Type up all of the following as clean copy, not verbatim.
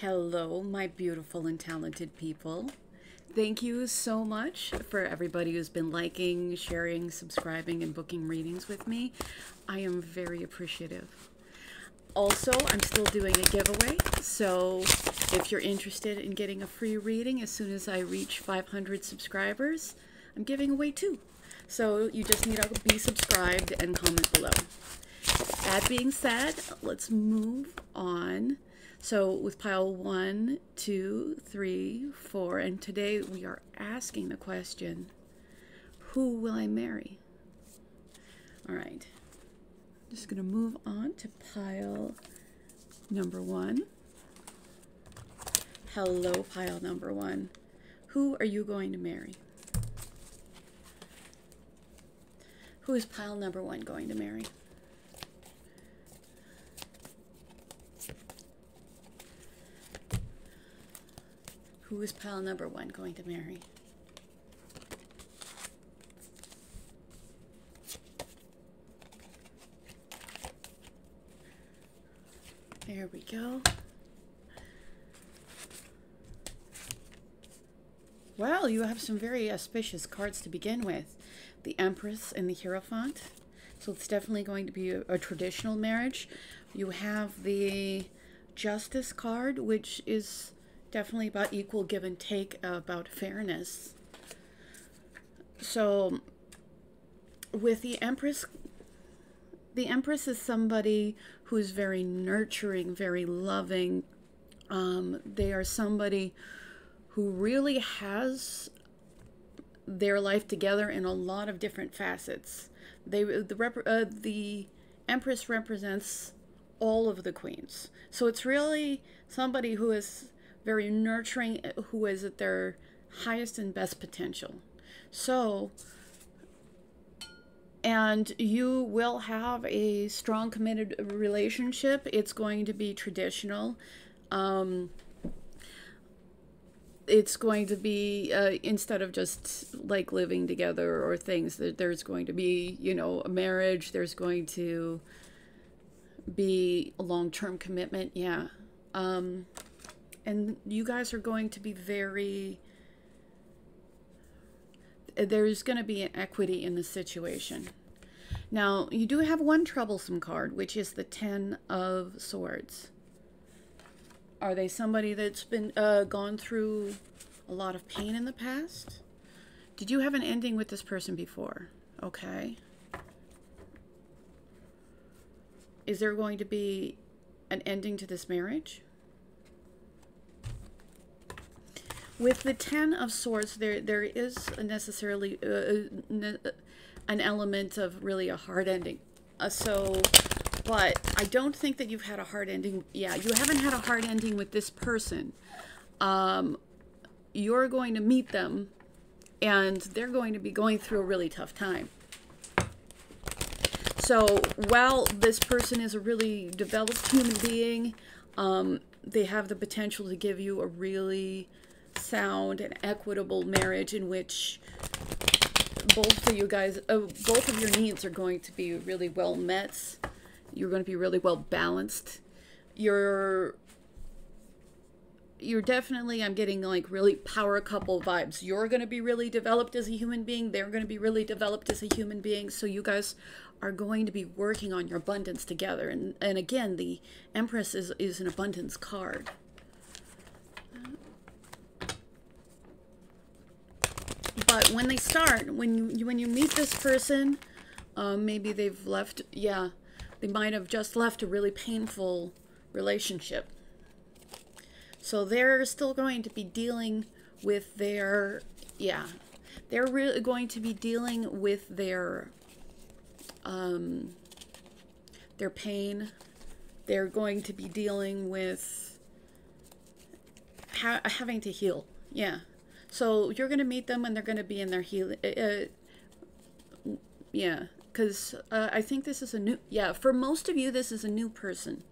Hello, my beautiful and talented people. Thank you so much for everybody who's been liking, sharing, subscribing, and booking readings with me. I am very appreciative. Also, I'm still doing a giveaway, so if you're interested in getting a free reading as soon as I reach 500 subscribers, I'm giving away 2. So you just need to be subscribed and comment below. That being said, let's move on. So with pile 1, 2, 3, 4, and today we are asking the question, who will I marry? All right, just gonna move on to pile number 1. Hello, pile number 1. Who are you going to marry? Who is pile number 1 going to marry? Who is pile number 1 going to marry? There we go. Well, you have some very auspicious cards to begin with. The Empress and the Hierophant. So it's definitely going to be a traditional marriage. You have the Justice card, which is definitely about equal give and take, about fairness. So with the Empress is somebody who's very nurturing, very loving. They are somebody who really has their life together in a lot of different facets. The Empress represents all of the queens. So it's really somebody who is very nurturing, who is at their highest and best potential. So, and you will have a strong, committed relationship. It's going to be traditional. It's going to be, instead of just like living together or things, there's going to be, you know, a marriage. There's going to be a long-term commitment. Yeah. And you guys are going to be there's going to be an equity in the situation. Now, you do have one troublesome card, which is the 10 of Swords. Are they somebody that's been gone through a lot of pain in the past? Did you have an ending with this person before? Okay. Is there going to be an ending to this marriage? With the 10 of Swords, there is necessarily an element of really a hard ending. But I don't think that you've had a hard ending. Yeah, you haven't had a hard ending with this person. You're going to meet them, and they're going to be going through a really tough time. So while this person is a really developed human being, they have the potential to give you a really sound and equitable marriage in which both of you guys, both of your needs are going to be really well met. You're going to be really well balanced. You're definitely, I'm getting like really power couple vibes. You're going to be really developed as a human being. They're going to be really developed as a human being. So you guys are going to be working on your abundance together. And again, the Empress is an abundance card. But when they start, when you meet this person, maybe they've left, yeah, they might have just left a really painful relationship. So they're still going to be dealing with their, yeah, they're really going to be dealing with their pain. They're going to be dealing with having to heal, yeah. So you're going to meet them and they're going to be in their healing. Yeah, because I think this is a new, yeah, for most of you, this is a new person.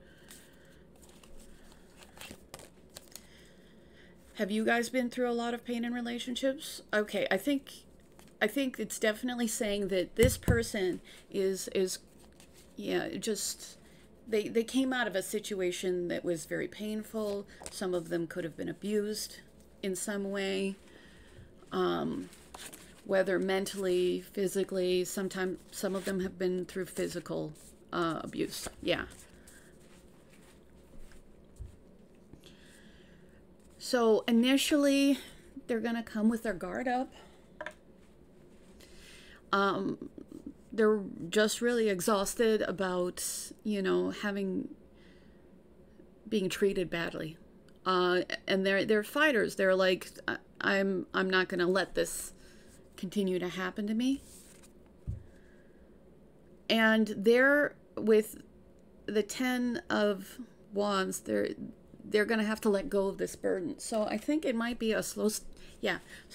Have you guys been through a lot of pain in relationships? Okay, I think it's definitely saying that this person is yeah, just they came out of a situation that was very painful. Some of them could have been abused in some way, whether mentally, physically. Sometimes some of them have been through physical abuse. Yeah. So initially, they're going to come with their guard up. They're just really exhausted about, you know, being treated badly. And they're fighters. They're like, I'm not going to let this continue to happen to me. And they're with the 10 of Wands, they're going to have to let go of this burden. So I think it might be a slow, so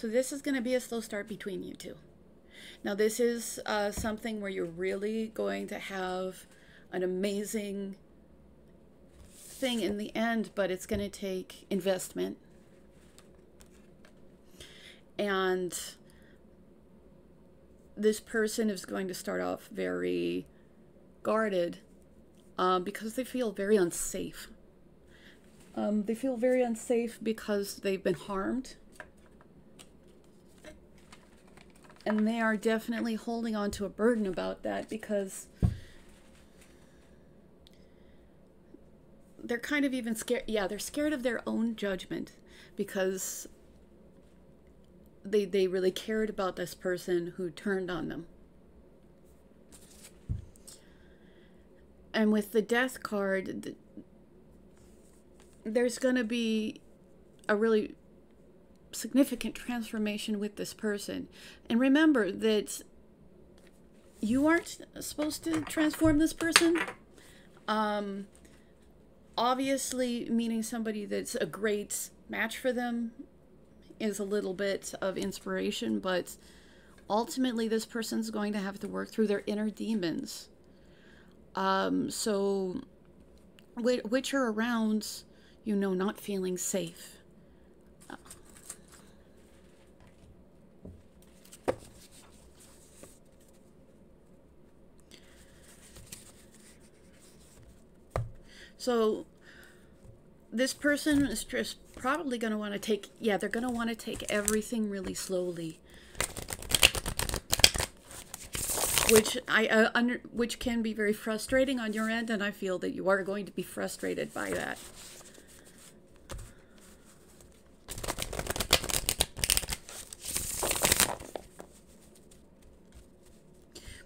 this is going to be a slow start between you two. Now this is something where you're really going to have an amazing thing in the end, but it's going to take investment. And this person is going to start off very guarded because they feel very unsafe. They feel very unsafe because they've been harmed. And they are definitely holding on to a burden about that because they're kind of even scared. Yeah, they're scared of their own judgment because they really cared about this person who turned on them. And with the Death card, there's going to be a really significant transformation with this person. And remember that you aren't supposed to transform this person. Obviously, meeting somebody that's a great match for them is a little bit of inspiration, but ultimately this person's going to have to work through their inner demons. So which are around, you know, not feeling safe. So this person is just probably going to want to take, they're going to want to take everything really slowly. Which can be very frustrating on your end, and I feel that you are going to be frustrated by that.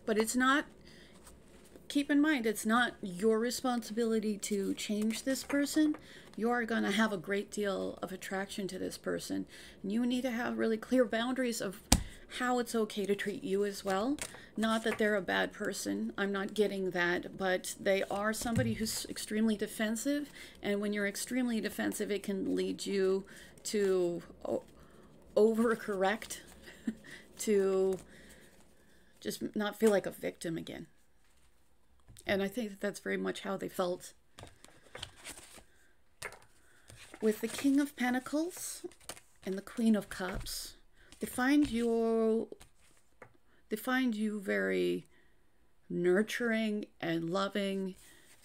But it's not, keep in mind, it's not your responsibility to change this person. You are going to have a great deal of attraction to this person. And you need to have really clear boundaries of how it's okay to treat you as well. Not that they're a bad person. I'm not getting that. But they are somebody who's extremely defensive. And when you're extremely defensive, it can lead you to overcorrect, to just not feel like a victim again. And I think that's very much how they felt. With the King of Pentacles and the Queen of Cups, they find you very nurturing and loving.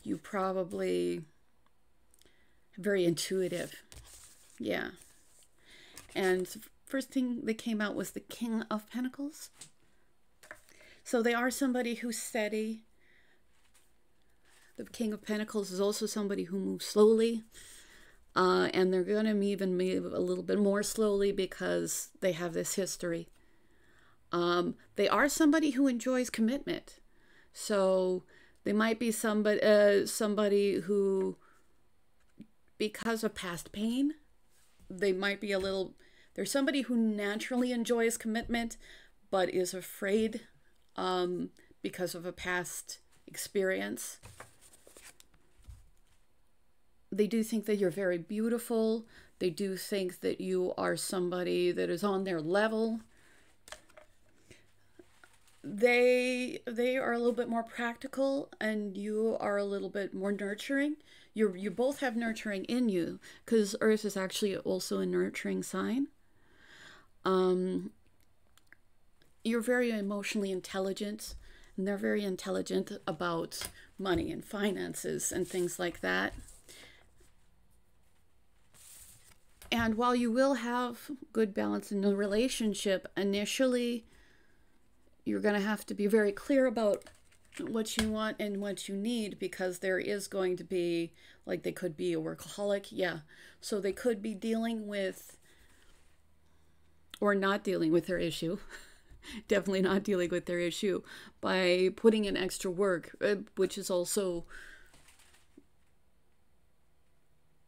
You probably very intuitive. Yeah. And first thing that came out was the King of Pentacles. So they are somebody who's steady. The King of Pentacles is also somebody who moves slowly. And they're going to even move a little bit more slowly because they have this history. They are somebody who enjoys commitment. So they might be somebody who, because of past pain, they might be there's somebody who naturally enjoys commitment, but is afraid because of a past experience. They do think that you're very beautiful. They do think that you are somebody that is on their level. They are a little bit more practical, and you are a little bit more nurturing. You both have nurturing in you, because Earth is actually also a nurturing sign. You're very emotionally intelligent, and they're very intelligent about money and finances and things like that. And while you will have good balance in the relationship, initially, you're going to have to be very clear about what you want and what you need, because there is going to be, like, they could be a workaholic. Yeah. So they could be dealing with, or not dealing with their issue. Definitely not dealing with their issue by putting in extra work, which is also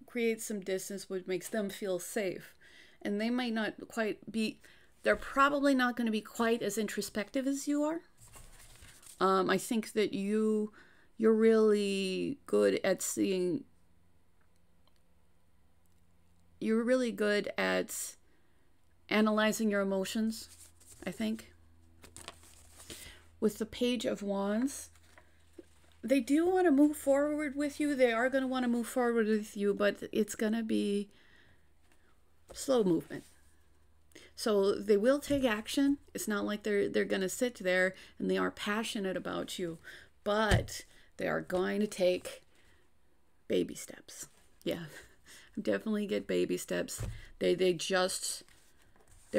creates some distance, which makes them feel safe. And they might not quite be, they're probably not going to be quite as introspective as you are. I think that you're really good at seeing, you're really good at analyzing your emotions, I think. With the Page of Wands, they do want to move forward with you. They are going to want to move forward with you, but it's going to be slow movement. So they will take action. It's not like they're going to sit there, and they are passionate about you, but they are going to take baby steps. Yeah, definitely get baby steps. They're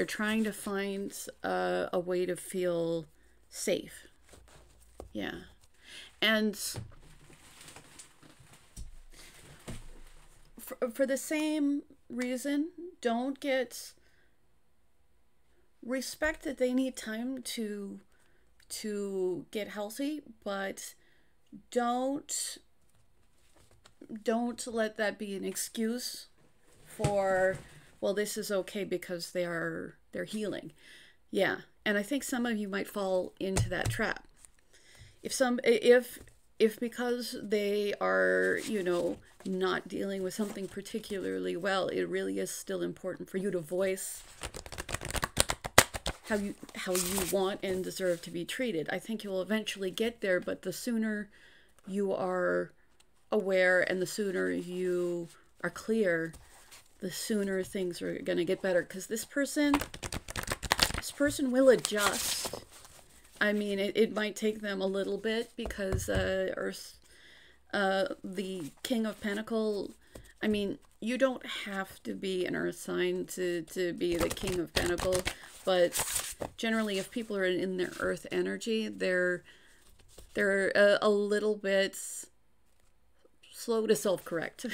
trying to find a way to feel safe. Yeah. And for the same reason, don't get, respect that they need time to get healthy, but don't let that be an excuse for, well, this is okay because they're healing. Yeah. And I think some of you might fall into that trap. If because they are, you know, not dealing with something particularly well, it really is still important for you to voice how you want and deserve to be treated. I think you'll eventually get there, but the sooner you are aware and the sooner you are clear, the sooner things are going to get better. Because this person will adjust. I mean, it might take them a little bit, because Earth, the King of Pentacles, I mean, you don't have to be an Earth sign to be the King of Pentacles, but generally if people are in their Earth energy, they're a little bit slow to self-correct.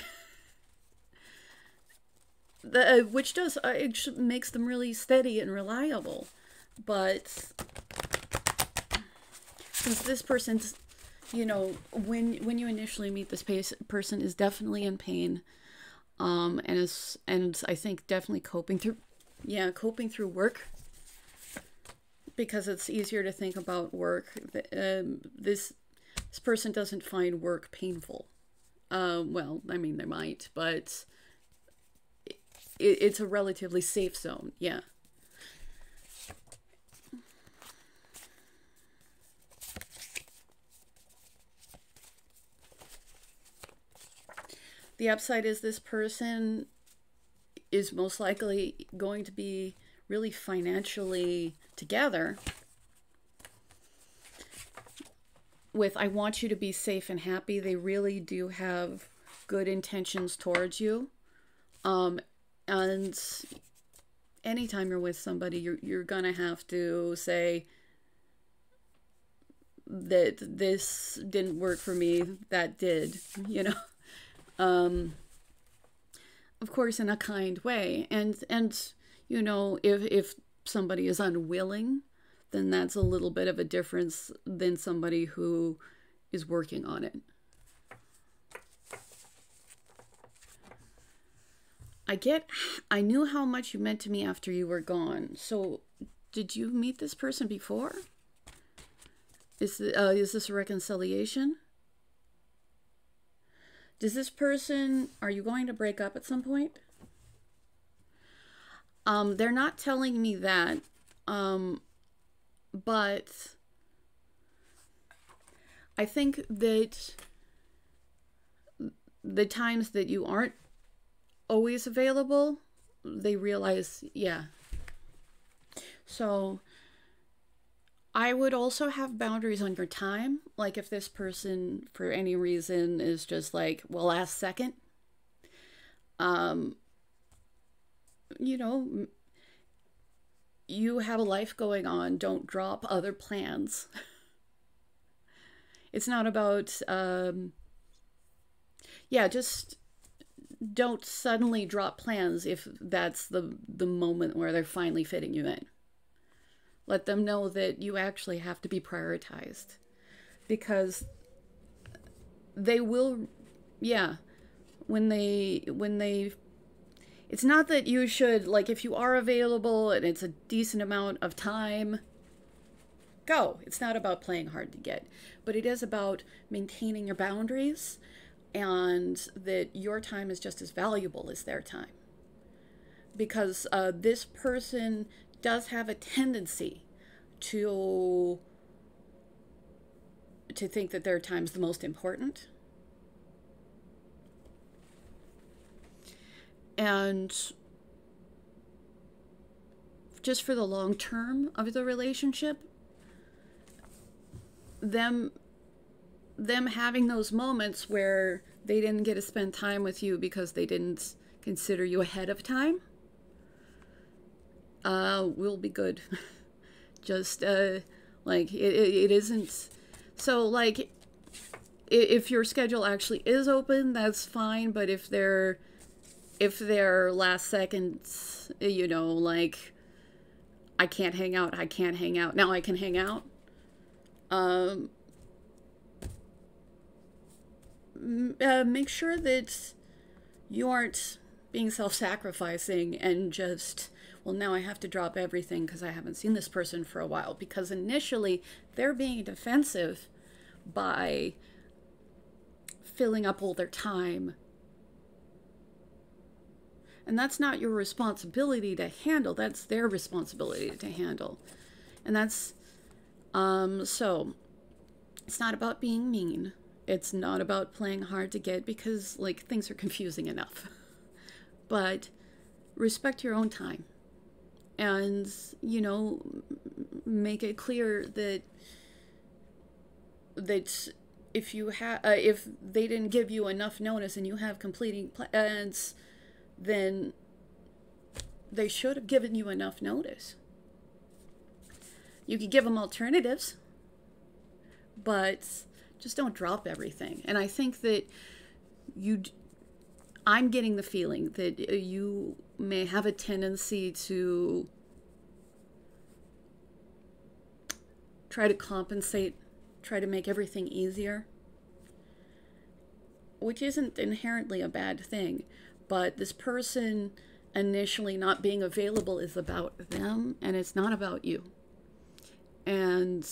Which does, it makes them really steady and reliable. But since this person's, you know, when you initially meet this person is definitely in pain, and I think definitely coping through work, because it's easier to think about work. This person doesn't find work painful. Well, I mean, they might, but it's a relatively safe zone. Yeah. The upside is this person is most likely going to be really financially together with, I want you to be safe and happy. They really do have good intentions towards you. And anytime you're with somebody, you're going to have to say that this didn't work for me, that did, you know. Of course, in a kind way. And you know, if somebody is unwilling, then that's a little bit of a difference than somebody who is working on it. I knew how much you meant to me after you were gone. So, did you meet this person before? Is this a reconciliation? Does this person, are you going to break up at some point? They're not telling me that, but I think that the times that you aren't always available, they realize, yeah. So I would also have boundaries on your time. Like if this person, for any reason, is just like, well, last second, um, you know, you have a life going on. Don't drop other plans. It's not about, yeah, just don't suddenly drop plans if that's the moment where they're finally fitting you in. Let them know that you actually have to be prioritized, because they will, yeah, when they it's not that you should, like, if you are available and it's a decent amount of time, go. It's not about playing hard to get, but it is about maintaining your boundaries, and that your time is just as valuable as their time. Because this person does have a tendency to think that their time's the most important. And just for the long term of the relationship, them having those moments where they didn't get to spend time with you because they didn't consider you ahead of time, will be good. Just like it isn't. So like if your schedule actually is open, that's fine. But if they're last second, you know, like, I can't hang out, now I can hang out. Make sure that you aren't being self-sacrificing and just, well, now I have to drop everything because I haven't seen this person for a while. Because initially they're being defensive by filling up all their time. And that's not your responsibility to handle. That's their responsibility to handle. And that's, so it's not about being mean. It's not about playing hard to get, because, like, things are confusing enough. But respect your own time. And, you know, make it clear that if you if they didn't give you enough notice and you have completing plans, then they should have given you enough notice. You could give them alternatives, but just don't drop everything. And I think that I'm getting the feeling that you may have a tendency to try to compensate, try to make everything easier, which isn't inherently a bad thing. But this person initially not being available is about them, and it's not about you. And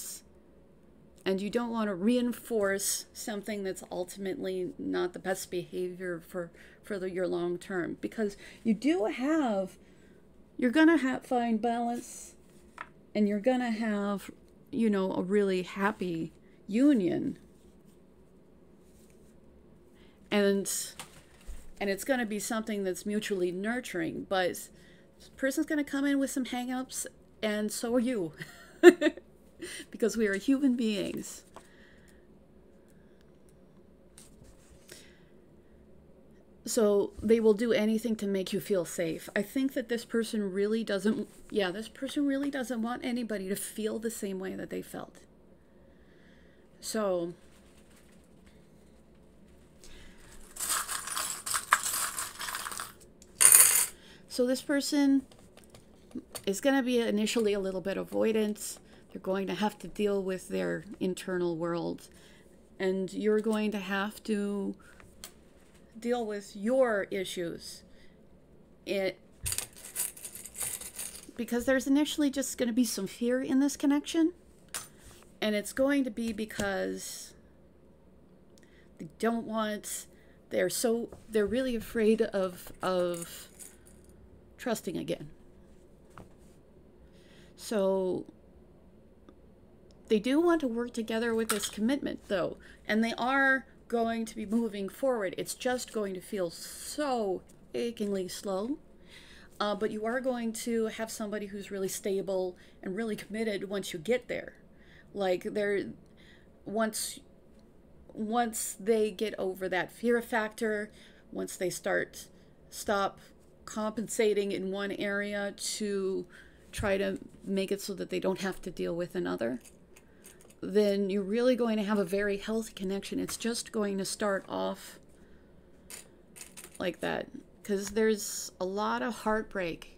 you don't want to reinforce something that's ultimately not the best behavior for your long term, because you're going to find balance, and you're going to have, you know, a really happy union. And it's going to be something that's mutually nurturing, but this person's going to come in with some hang-ups, and so are you. Because we are human beings. So they will do anything to make you feel safe. I think that this person really doesn't want anybody to feel the same way that they felt. So this person is going to be initially a little bit avoidant. They're going to have to deal with their internal world, and you're going to have to deal with your issues. Because there's initially just going to be some fear in this connection, and it's going to be because they don't want, they're really afraid of trusting again. So they do want to work together with this commitment, though, and they are going to be moving forward. It's just going to feel so achingly slow, but you are going to have somebody who's really stable and really committed once you get there. Like once they get over that fear factor, once they stop compensating in one area to try to make it so that they don't have to deal with another, then you're really going to have a very healthy connection. It's just going to start off like that, because there's a lot of heartbreak.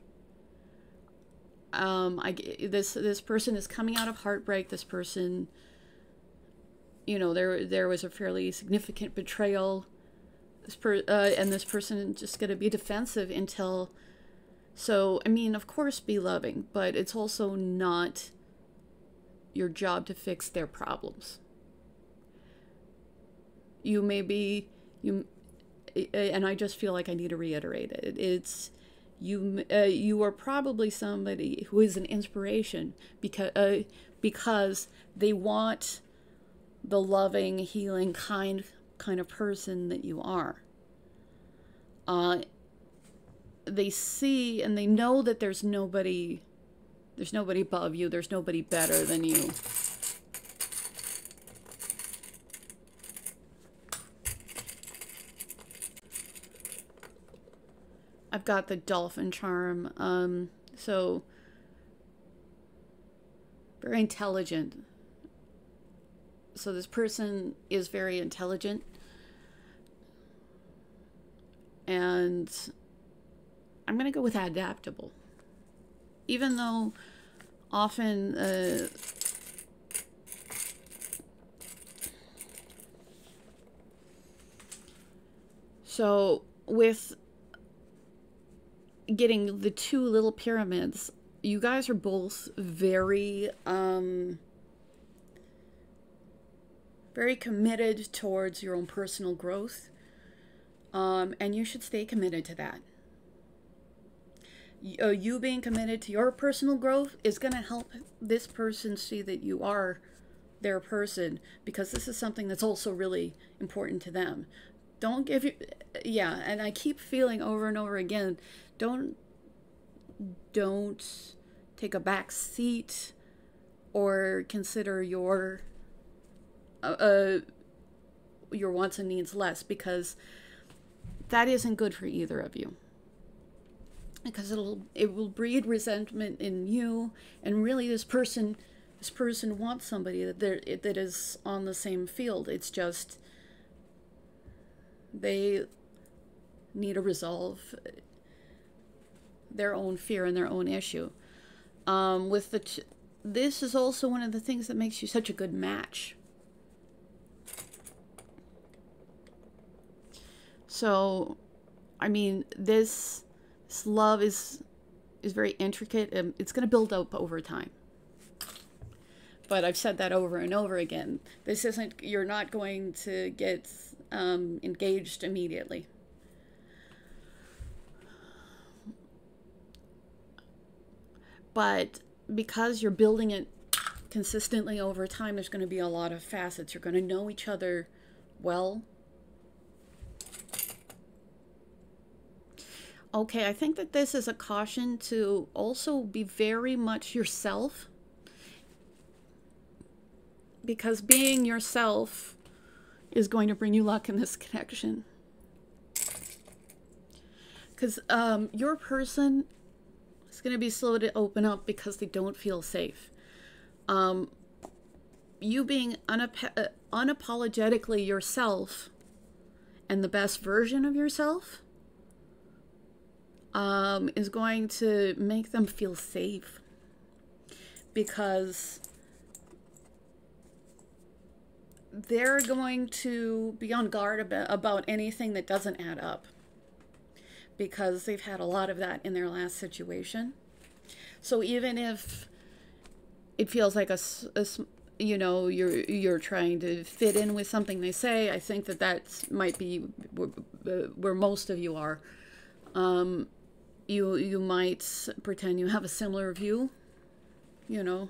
This person is coming out of heartbreak. This person, you know, there was a fairly significant betrayal. And this person is just going to be defensive until. So, I mean, of course, be loving, but it's also not your job to fix their problems. You may be and I just feel like I need to reiterate it. It's you are probably somebody who is an inspiration because they want the loving, healing, kind of person that you are. They see and they know that there's nobody above you. There's nobody better than you. I've got the dolphin charm. So very intelligent. So this person is very intelligent. And I'm going to go with adaptable. Even though often so with getting the two little pyramids, you guys are both very very committed towards your own personal growth, and you should stay committed to that. You being committed to your personal growth is going to help this person see that you are their person, because this is something that's also really important to them. Don't give you, yeah, and I keep feeling over and over again, don't take a back seat or consider your wants and needs less, because that isn't good for either of you. Because it will breed resentment in you, and really this person wants somebody that is on the same field. It's just they need to resolve their own fear and their own issue. This is also one of the things that makes you such a good match. So, I mean, this love is very intricate, and it's going to build up over time. But I've said that over and over again. This isn't, you're not going to get engaged immediately. But because you're building it consistently over time, there's going to be a lot of facets. You're going to know each other well. Okay, I think that this is a caution to also be very much yourself. Because being yourself is going to bring you luck in this connection. Because your person is going to be slow to open up because they don't feel safe. You being unapologetically yourself and the best version of yourself is going to make them feel safe, because they're going to be on guard about anything that doesn't add up, because they've had a lot of that in their last situation. So even if it feels like you know, you're trying to fit in with something they say, I think that might be where most of you are. You might pretend you have a similar view. You know,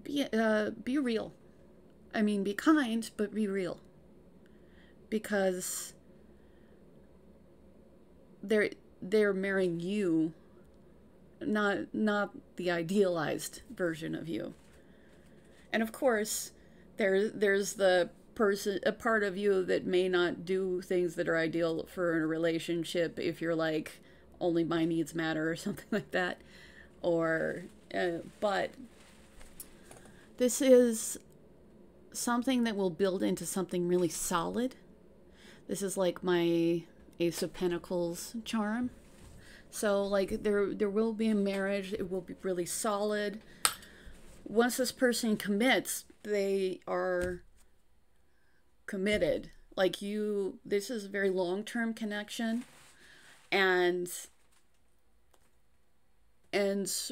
be real. I mean, be kind, but be real. Because they're marrying you, not the idealized version of you. And of course, there's the person, a part of you that may not do things that are ideal for a relationship if you're like, only my needs matter or something like that. Or, but this is something that will build into something really solid. This is like my Ace of Pentacles charm. So like there will be a marriage. It will be really solid. Once this person commits, they are committed. Like you, this is a very long-term connection. And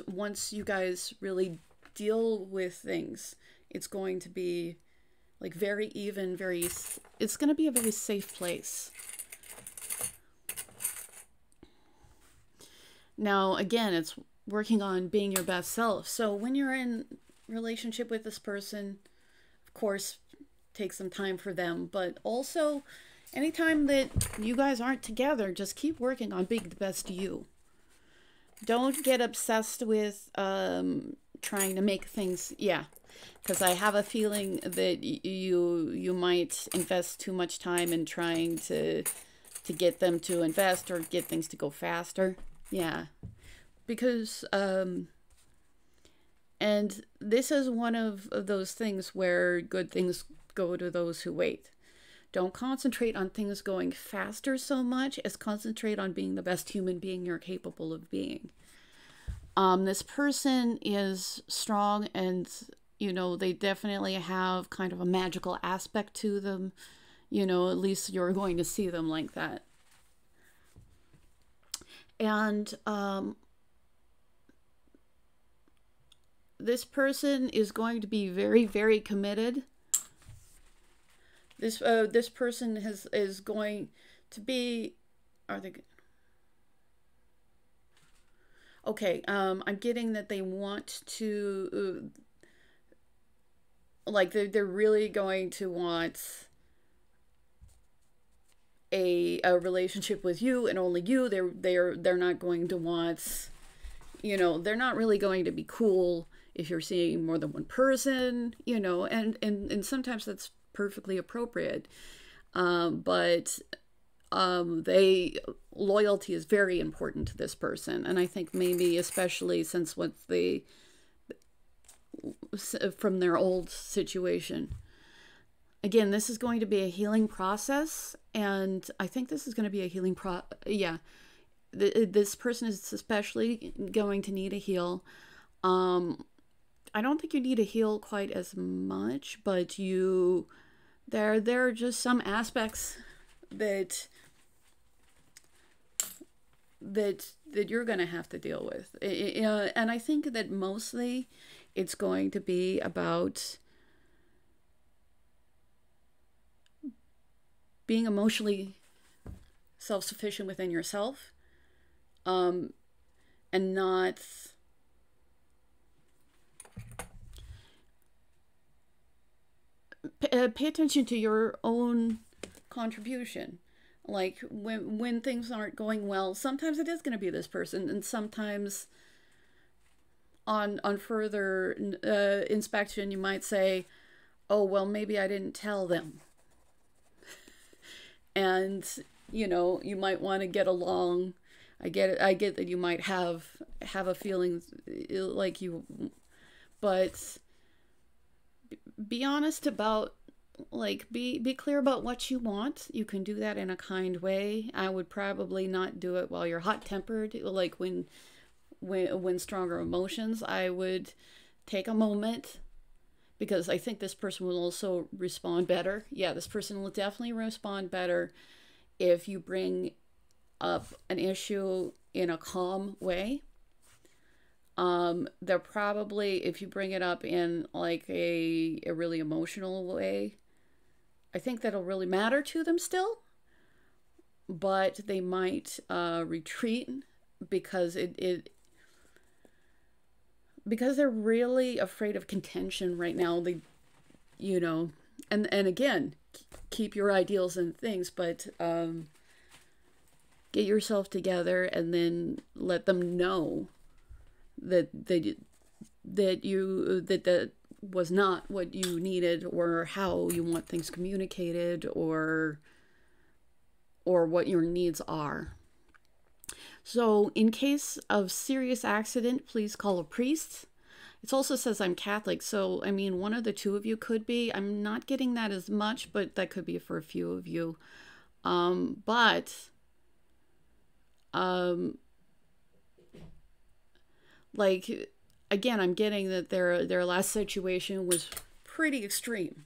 once you guys really deal with things, it's going to be like very even, it's going to be a very safe place. Now, again, it's working on being your best self. So when you're in relationship with this person, of course, take some time for them, but also anytime that you guys aren't together, just keep working on being the best you. Don't get obsessed with trying to make things, because I have a feeling that you might invest too much time in trying to get them to invest or get things to go faster. Yeah, because and this is one of those things where good things go to those who wait. Don't concentrate on things going faster so much as concentrate on being the best human being you're capable of being. This person is strong, and you know, they definitely have kind of a magical aspect to them. You know, at least you're going to see them like that. And this person is going to be very, very committed. This person is going to be, are they? Okay, I'm getting that they want to, like they're really going to want a relationship with you and only you. They're not going to want, you know, they're not really going to be cool if you're seeing more than one person, you know, and sometimes that's perfectly appropriate. But loyalty is very important to this person, and I think maybe especially since what they from their old situation. Again, this is going to be a healing process, and I think this is going to be a healing this person is especially going to need a heal. I don't think you need to heal quite as much, but there are just some aspects that you're going to have to deal with. And I think that mostly it's going to be about being emotionally self-sufficient within yourself, and not pay attention to your own contribution. Like when things aren't going well, sometimes it is going to be this person, and sometimes on further inspection you might say, oh well, maybe I didn't tell them. And you know, you might want to get along. I get it. I get that you might have a feeling like you, but be honest about, like, be clear about what you want. You can do that in a kind way. I would probably not do it while you're hot-tempered, like when stronger emotions. I would take a moment, because I think this person will also respond better. Yeah, this person will definitely respond better if you bring up an issue in a calm way. They're probably, if you bring it up in like a really emotional way, I think that'll really matter to them still, but they might retreat because because they're really afraid of contention right now. They, you know, and again, keep your ideals and things, but get yourself together and then let them know that was not what you needed, or how you want things communicated, or what your needs are. So in case of serious accident, please call a priest. It also says I'm Catholic, so I mean, one of the two of you could be. I'm not getting that as much, but that could be for a few of you. Like, again, I'm getting that their last situation was pretty extreme.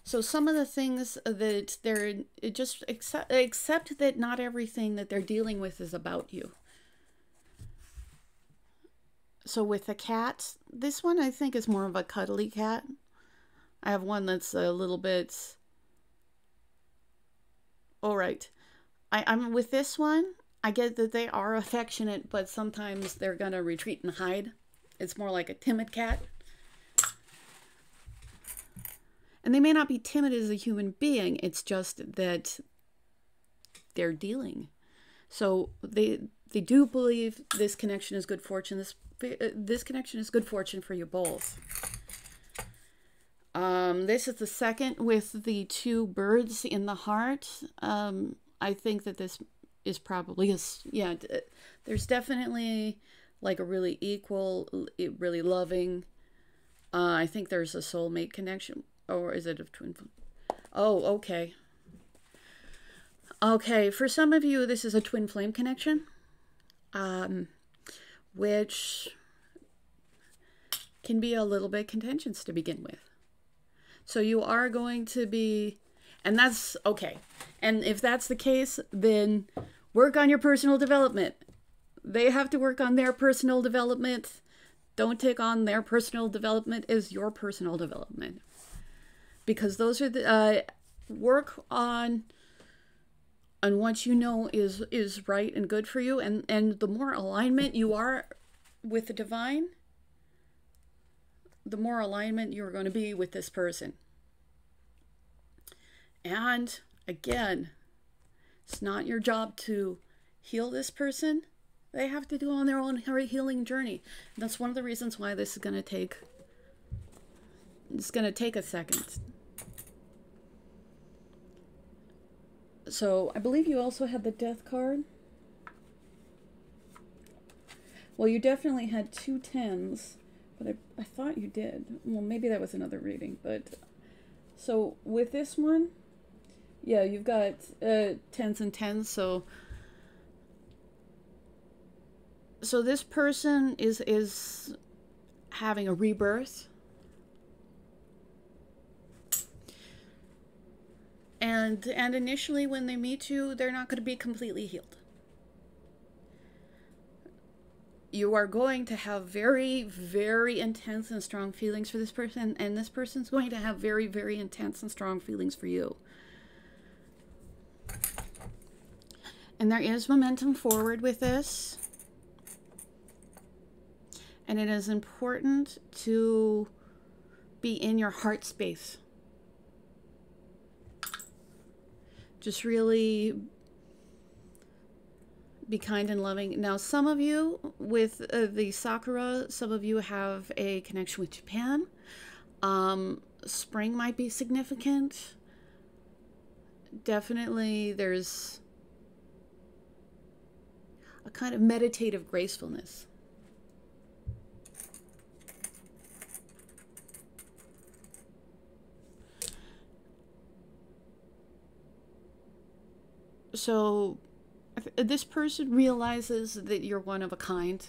So some of the things that they're just accept that not everything that they're dealing with is about you. So with the cat, this one I think is more of a cuddly cat. I have one that's a little bit... All right. I'm with this one. I get that they are affectionate, but sometimes they're going to retreat and hide. It's more like a timid cat. And they may not be timid as a human being. It's just that they're dealing. So they do believe this connection is good fortune. This connection is good fortune for you both. This is the second with the two birds in the heart. I think that this is probably there's definitely like a really equal, really loving. I think there's a soulmate connection. Or is it a twin flame? Oh, okay. Okay, for some of you, this is a twin flame connection, which can be a little bit contentious to begin with. So you are going to be, and that's okay. And if that's the case, then work on your personal development. They have to work on their personal development. Don't take on their personal development as your personal development. Because those are the work on what you know is right and good for you, and the more alignment you are with the divine, the more alignment you're going to be with this person. And again, it's not your job to heal this person. They have to do on their own healing journey. And that's one of the reasons why this is going to take. It's going to take a second. So, I believe you also had the death card. Well, you definitely had 2 10s, but I thought you did. Well, maybe that was another reading, but... So, with this one, yeah, you've got 10s and 10s, so this person is having a rebirth. And initially when they meet you, they're not going to be completely healed. You are going to have very, very intense and strong feelings for this person, and this person's going to have very, very intense and strong feelings for you. And there is momentum forward with this. And it is important to be in your heart space. Just really be kind and loving. Now, some of you with the Sakura, some of you have a connection with Japan. Spring might be significant. Definitely there's a kind of meditative gracefulness. So this person realizes that you're one of a kind.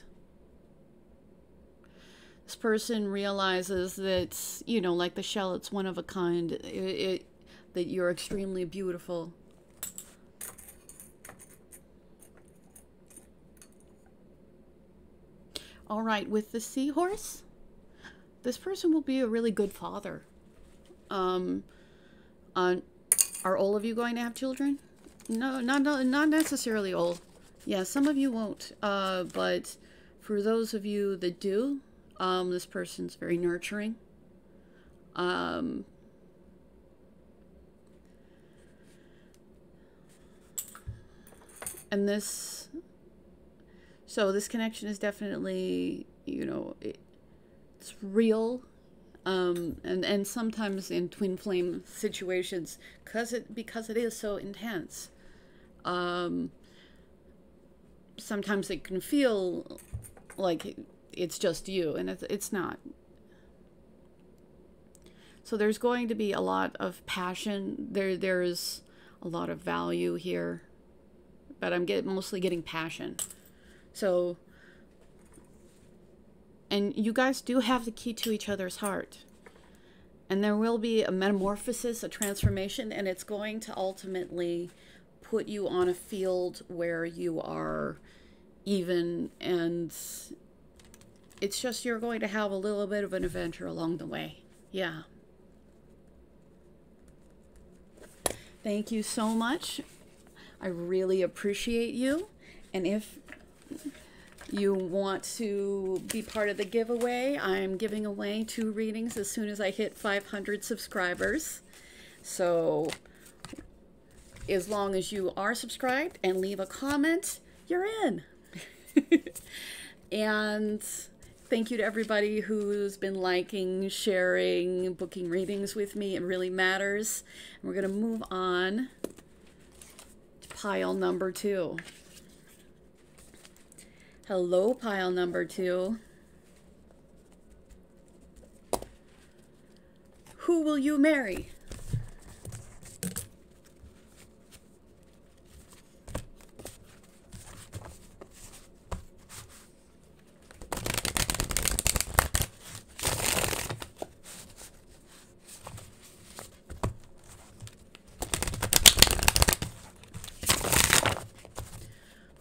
This person realizes that, you know, like the shell, it's one of a kind. That you're extremely beautiful. All right, with the seahorse, this person will be a really good father. Are all of you going to have children? No, not necessarily all. Yeah, some of you won't. But for those of you that do, this person's very nurturing. And this, So this connection is definitely, you know, it's real. And sometimes in twin flame situations, because it is so intense, sometimes it can feel like it's just you, and it's not. So there's going to be a lot of passion. There's a lot of value here, but I'm mostly getting passion. So, and you guys do have the key to each other's heart. And there will be a metamorphosis, a transformation, and it's going to ultimately put you on a field where you are even, and it's just you're going to have a little bit of an adventure along the way. Yeah. Thank you so much. I really appreciate you. And if you want to be part of the giveaway, I'm giving away 2 readings as soon as I hit 500 subscribers. So as long as you are subscribed and leave a comment, you're in. And thank you to everybody who's been liking, sharing, booking readings with me. It really matters. And we're going to move on to pile number 2. Hello, pile number 2. Who will you marry?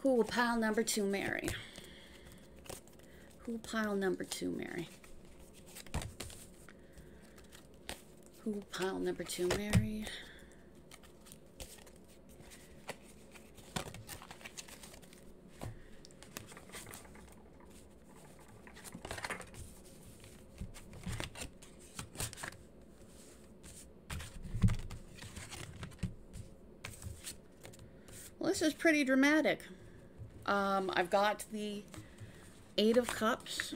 Who will pile number 2 marry? Who will pile number 2 marry? Who will pile number 2 marry? Well, this is pretty dramatic. I've got the 8 of Cups.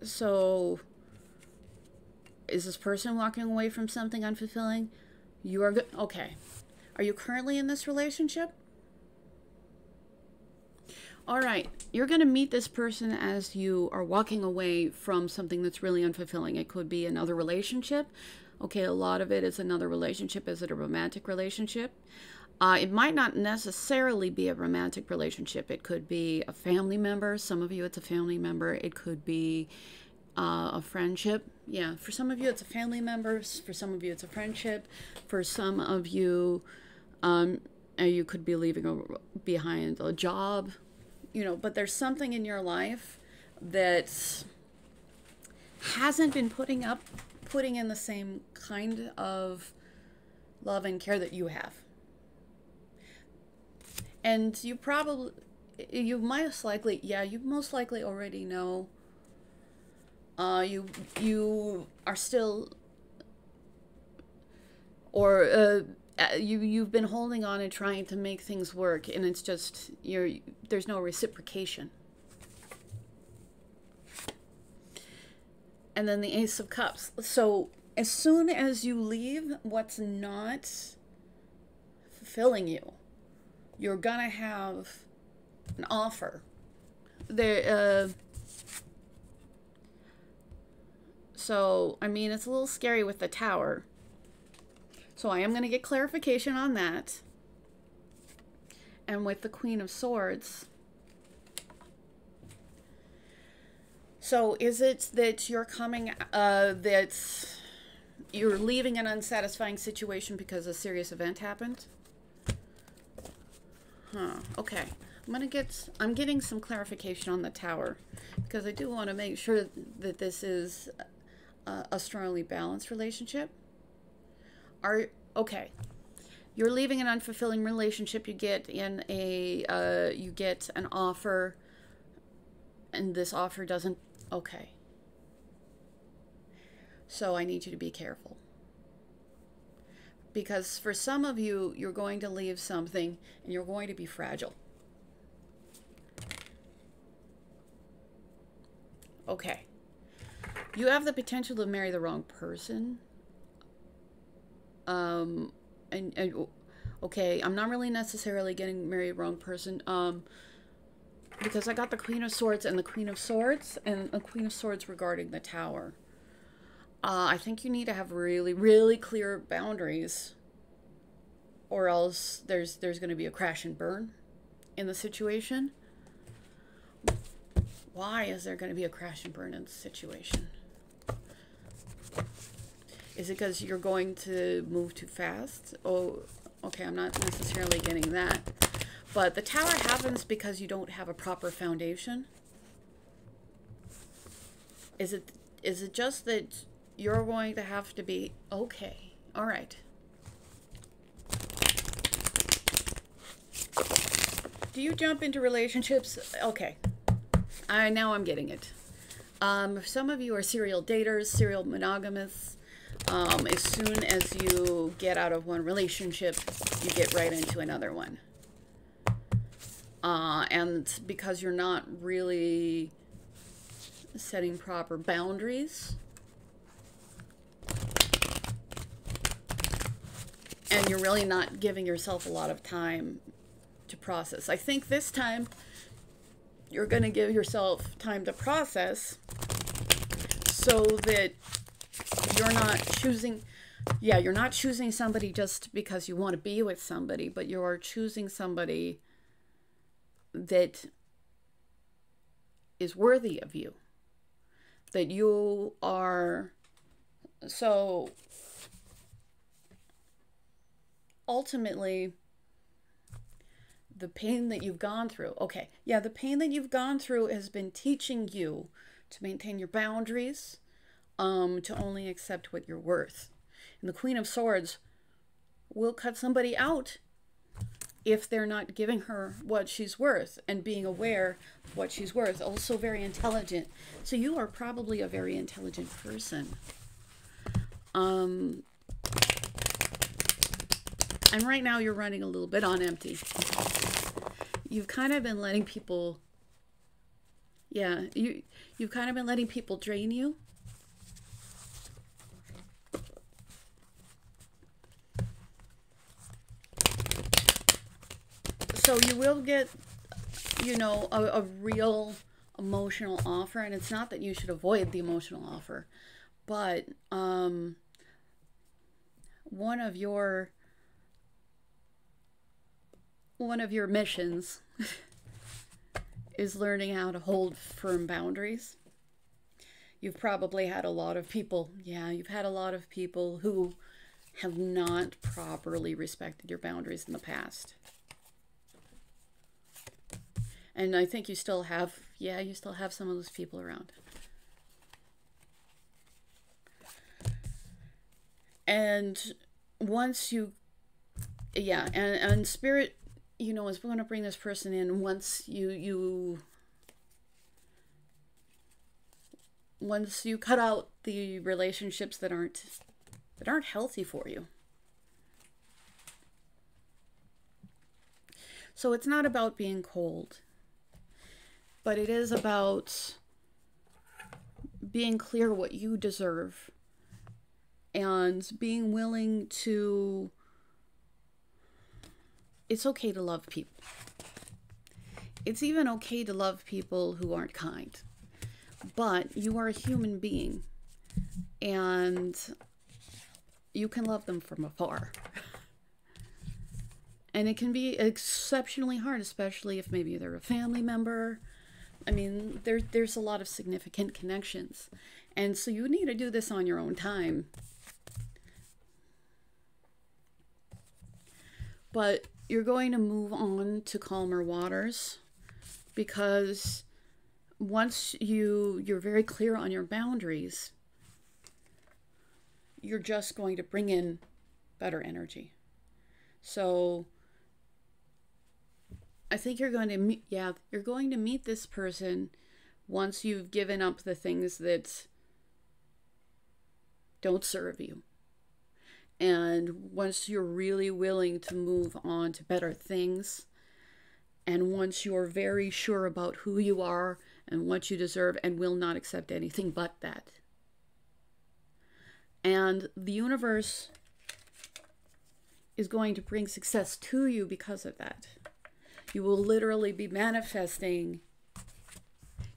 So, is this person walking away from something unfulfilling? You are good. Okay. Are you currently in this relationship? All right. You're going to meet this person as you are walking away from something that's really unfulfilling. It could be another relationship. Okay, a lot of it is another relationship. Is it a romantic relationship? It might not necessarily be a romantic relationship. It could be a family member. Some of you, it's a family member. It could be a friendship. Yeah, for some of you, it's a family member. For some of you, it's a friendship. For some of you, you could be leaving behind a job. You know, but there's something in your life that hasn't been putting in the same kind of love and care that you have. And you most likely already know. You are still, or you've been holding on and trying to make things work, and it's just there's no reciprocation. And then the Ace of Cups. So as soon as you leave what's not fulfilling you, you're gonna have an offer. So, I mean, it's a little scary with the Tower. So I am going to get clarification on that. And with the Queen of Swords. So is it that you're that you're leaving an unsatisfying situation because a serious event happened? Huh, okay. I'm getting some clarification on the Tower, because I do want to make sure that this is a strongly balanced relationship. Okay. You're leaving an unfulfilling relationship. You get an offer, and this offer doesn't. Okay. So I need you to be careful. Because for some of you, you're going to leave something and you're going to be fragile. Okay. You have the potential to marry the wrong person. And okay, I'm not really necessarily getting married wrong person. Because I got the Queen of Swords and the Queen of Swords and the Queen of Swords regarding the Tower. I think you need to have really, really clear boundaries, or else there's going to be a crash and burn in the situation. Why is there going to be a crash and burn in the situation? Is it because you're going to move too fast? Oh, okay, I'm not necessarily getting that. But the Tower happens because you don't have a proper foundation. Is it just that you're going to have to be okay? All right. Do you jump into relationships? Okay. Now I'm getting it. Some of you are serial daters, serial monogamists. As soon as you get out of one relationship, you get right into another one. And because you're not really setting proper boundaries, and you're really not giving yourself a lot of time to process. I think this time you're going to give yourself time to process so that you're not choosing, you're not choosing somebody just because you want to be with somebody, but you are choosing somebody that is worthy of you, that you are. So ultimately, the pain that you've gone through, the pain that you've gone through has been teaching you to maintain your boundaries, to only accept what you're worth. And the Queen of Swords will cut somebody out if they're not giving her what she's worth and being aware of what she's worth. Also very intelligent. So you are probably a very intelligent person. And right now you're running a little bit on empty. You've kind of been letting people, you've kind of been letting people drain you. So you will get, a real emotional offer, and it's not that you should avoid the emotional offer, but one of your missions is learning how to hold firm boundaries. You've probably had a lot of people, you've had a lot of people who have not properly respected your boundaries in the past. And I think you still have, some of those people around. And once you, and Spirit, is going to bring this person in once once you cut out the relationships that aren't healthy for you. So it's not about being cold, but it is about being clear what you deserve and being willing to. It's okay to love people. It's even okay to love people who aren't kind. But you are a human being, and you can love them from afar. And it can be exceptionally hard, especially if maybe they're a family member. I mean, there's a lot of significant connections. And so you need to do this on your own time. But you're going to move on to calmer waters, because once you're very clear on your boundaries, you're just going to bring in better energy. So I think you're going to meet this person once you've given up the things that don't serve you. And once you're really willing to move on to better things, and once you're very sure about who you are and what you deserve and will not accept anything but that. And the universe is going to bring success to you because of that. You will literally be manifesting.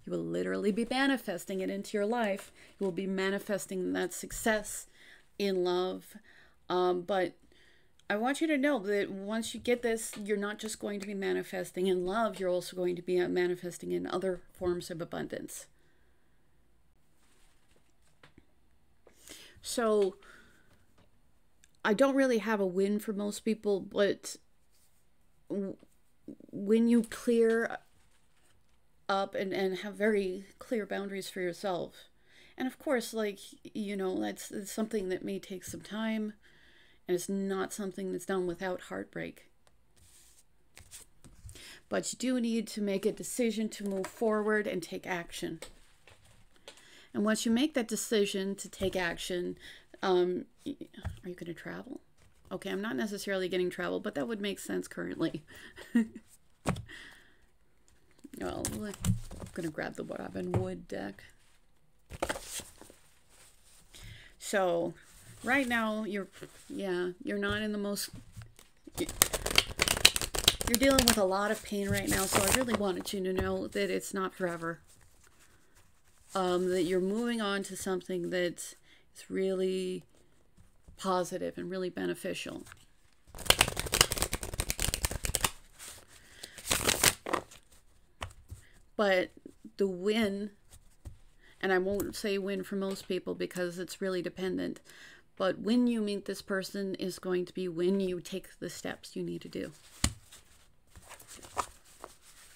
You will literally be manifesting it into your life. You will be manifesting that success in love. But I want you to know that once you get this, you're not just going to be manifesting in love, you're also going to be manifesting in other forms of abundance. So I don't really have a win for most people, but when you clear up and have very clear boundaries for yourself, and of course, like, you know, that's something that may take some time, and it's not something that's done without heartbreak. But you do need to make a decision to move forward and take action. And once you make that decision to take action, are you going to travel? Okay, I'm not necessarily getting travel, but that would make sense currently. Well, I'm going to grab the Robin Wood deck. So, right now, you're not in the most... You're dealing with a lot of pain right now, so I really wanted you to know that it's not forever. That you're moving on to something that's really positive and really beneficial. But the win, and I won't say win for most people because it's really dependent, but when you meet this person is going to be when you take the steps you need to do.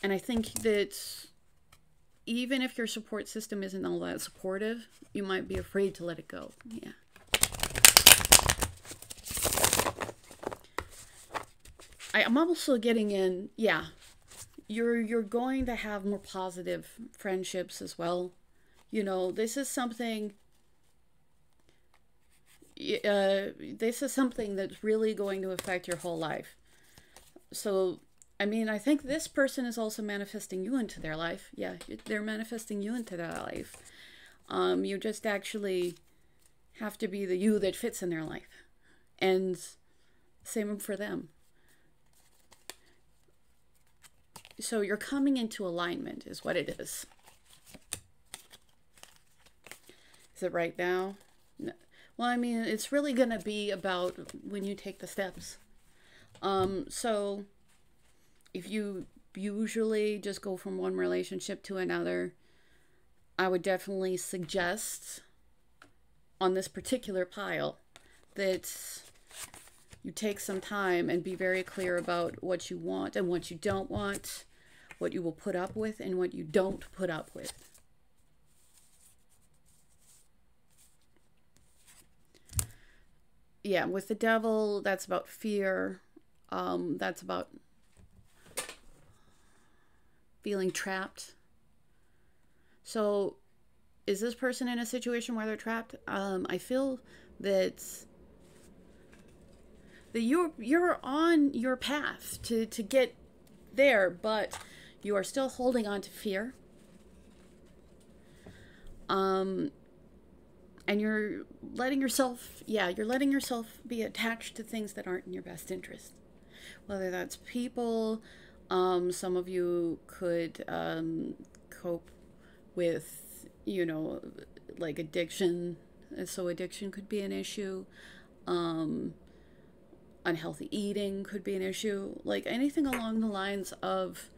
And I think that even if your support system isn't all that supportive, you might be afraid to let it go. Yeah. I'm also getting in, yeah, you're that that's really going to affect your whole life. So, I mean, I think this person is also manifesting you into their life. Yeah, they're manifesting you into their life. You just actually have to be the you that fits in their life. And same for them. So you're coming into alignment is what it is. Is it right now? No. Well, I mean, it's really going to be about when you take the steps. So if you usually just go from one relationship to another, I would definitely suggest on this particular pile that you take some time and be very clear about what you want and what you don't want, what you will put up with and what you don't put up with. Yeah, with the devil, that's about fear. That's about feeling trapped. So, is this person in a situation where they're trapped? I feel that you're on your path to get there, but you are still holding on to fear. And you're letting yourself, you're letting yourself be attached to things that aren't in your best interest. Whether that's people, some of you could cope with, you know, like addiction. So addiction could be an issue. Unhealthy eating could be an issue. Like anything along the lines of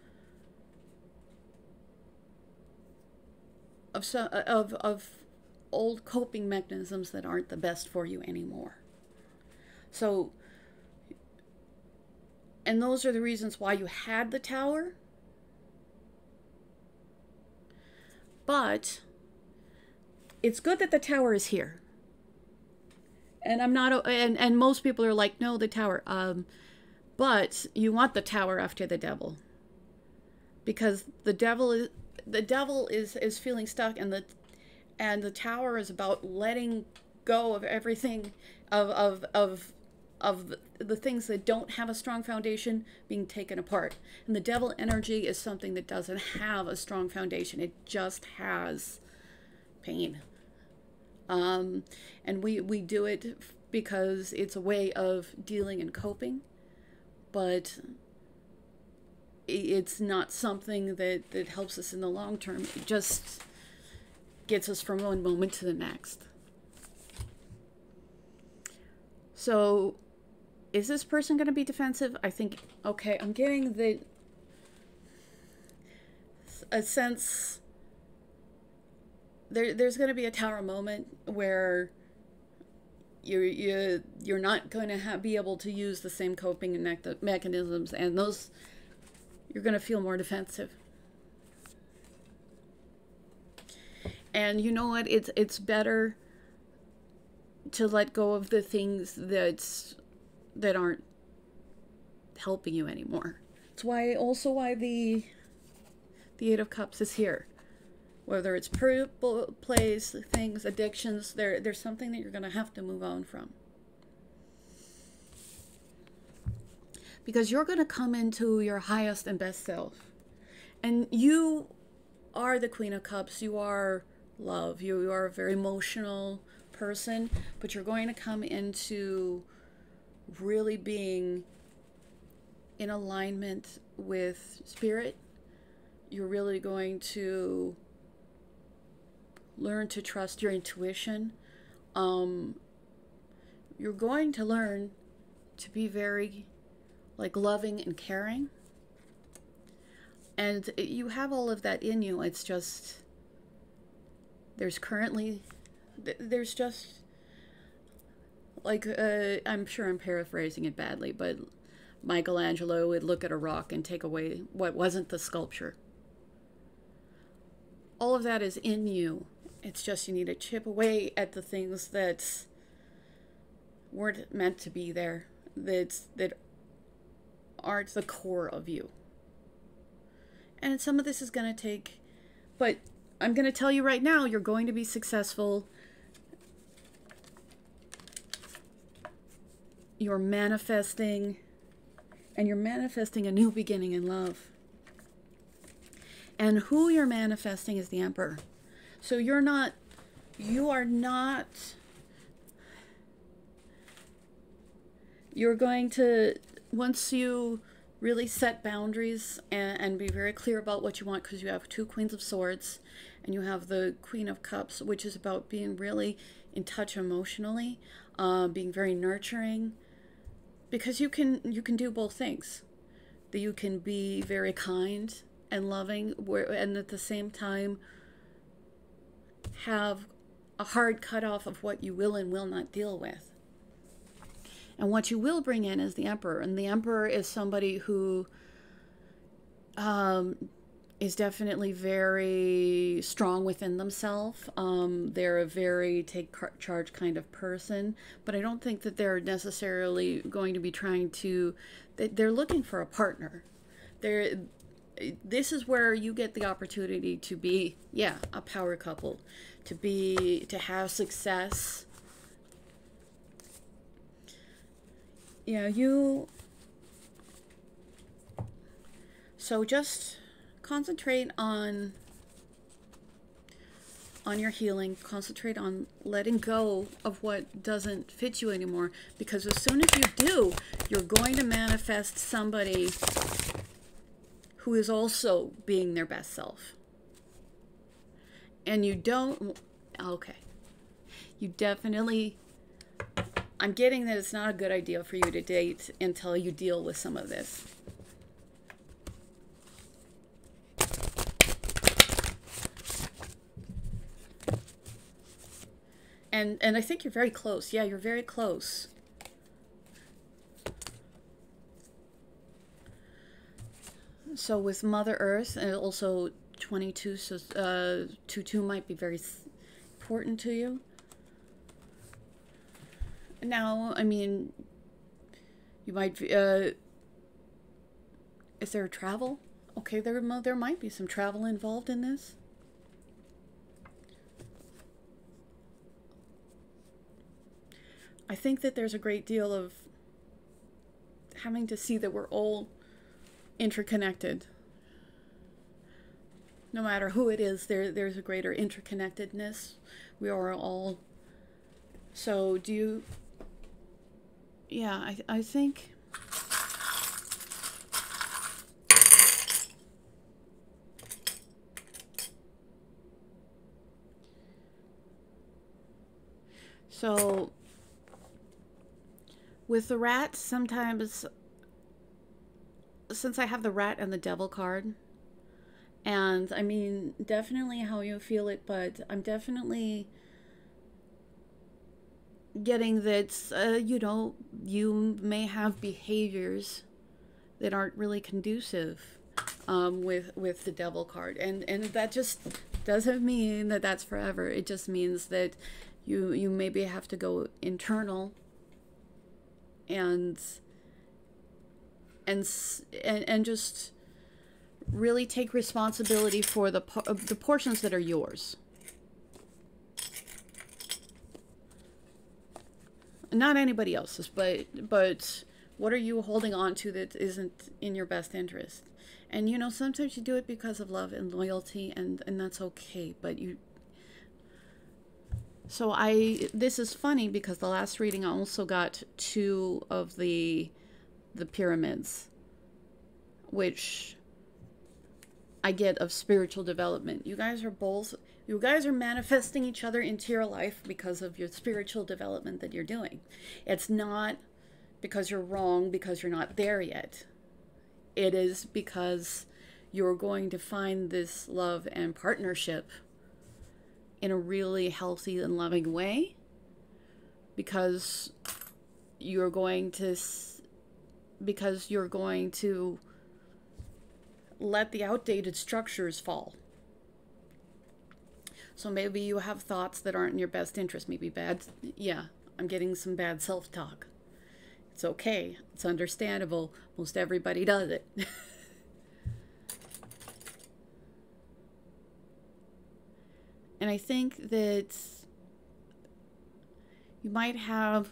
old coping mechanisms that aren't the best for you anymore. So, and those are the reasons why you had the tower. But it's good that the tower is here. And I'm not, and most people are like, no, the tower. But you want the tower after the devil, because the devil is feeling stuck, and the tower is about letting go of everything, of the things that don't have a strong foundation being taken apart. And the devil energy is something that doesn't have a strong foundation. It just has pain. And we do it because it's a way of dealing and coping, but it's not something that helps us in the long term. It just gets us from one moment to the next. So, is this person going to be defensive? I think, okay, I'm getting a sense there's going to be a tower moment where you're not going to be able to use the same coping mechanisms, and those, you're going to feel more defensive. And you know what? It's better to let go of the things that aren't helping you anymore. It's why the Eight of Cups is here. Whether it's people, place, things, addictions, there's something that you're going to have to move on from. Because you're going to come into your highest and best self. And you are the Queen of Cups. You are love. You are a very emotional person, but you're going to come into really being in alignment with spirit. You're really going to learn to trust your intuition. You're going to learn to be very loving and caring. And you have all of that in you. It's just there's just I'm sure I'm paraphrasing it badly, but Michelangelo would look at a rock and take away what wasn't the sculpture. All of that is in you. It's just you need to chip away at the things that weren't meant to be there, that aren't the core of you. And some of this is going to take, but I'm going to tell you right now, you're going to be successful. You're manifesting, and you're manifesting a new beginning in love. And who you're manifesting is the Emperor. So you are not, you're going to, once you really set boundaries and be very clear about what you want, because you have two Queens of Swords and you have the Queen of Cups, which is about being really in touch emotionally, being very nurturing, because you can do both things. That you can be very kind and loving, and at the same time have a hard cutoff of what you will and will not deal with. And what you will bring in is the Emperor. And the Emperor is somebody who is definitely very strong within themselves. They're a very take charge kind of person. But I don't think that they're necessarily going to be trying to... They're looking for a partner. This is where you get the opportunity to be, a power couple. To have success. So just concentrate on your healing. Concentrate on letting go of what doesn't fit you anymore. Because as soon as you do, you're going to manifest somebody who is also being their best self. And you don't... Okay. You definitely... I'm getting that it's not a good idea for you to date until you deal with some of this. And I think you're very close. Yeah, you're very close. So with Mother Earth, and also 22, so 2-2 might be very important to you. Now, I mean, you might, is there travel? Okay, there might be some travel involved in this. I think that there's a great deal of having to see that we're all interconnected. No matter who it is, there's a greater interconnectedness. We are all. So do you... Yeah, I think... So, with the rat, sometimes, since I have the rat and the devil card, and I mean, definitely how you feel it, but I'm definitely getting that, you know, you may have behaviors that aren't really conducive with the devil card. And that just doesn't mean that that's forever. It just means that you maybe have to go internal and just really take responsibility for the portions that are yours. Not anybody else's, but what are you holding on to that isn't in your best interest? And you know, sometimes you do it because of love and loyalty, and that's okay, but you... So this is funny because the last reading I also got 2 of the pyramids, which I get of spiritual development. You guys are manifesting each other into your life because of your spiritual development that you're doing. It's not because you're wrong, because you're not there yet. It is because you're going to find this love and partnership in a really healthy and loving way, because you're going to let the outdated structures fall. So maybe you have thoughts that aren't in your best interest, maybe bad. Yeah, I'm getting some bad self-talk. It's okay. It's understandable. Most everybody does it. And I think that you might have...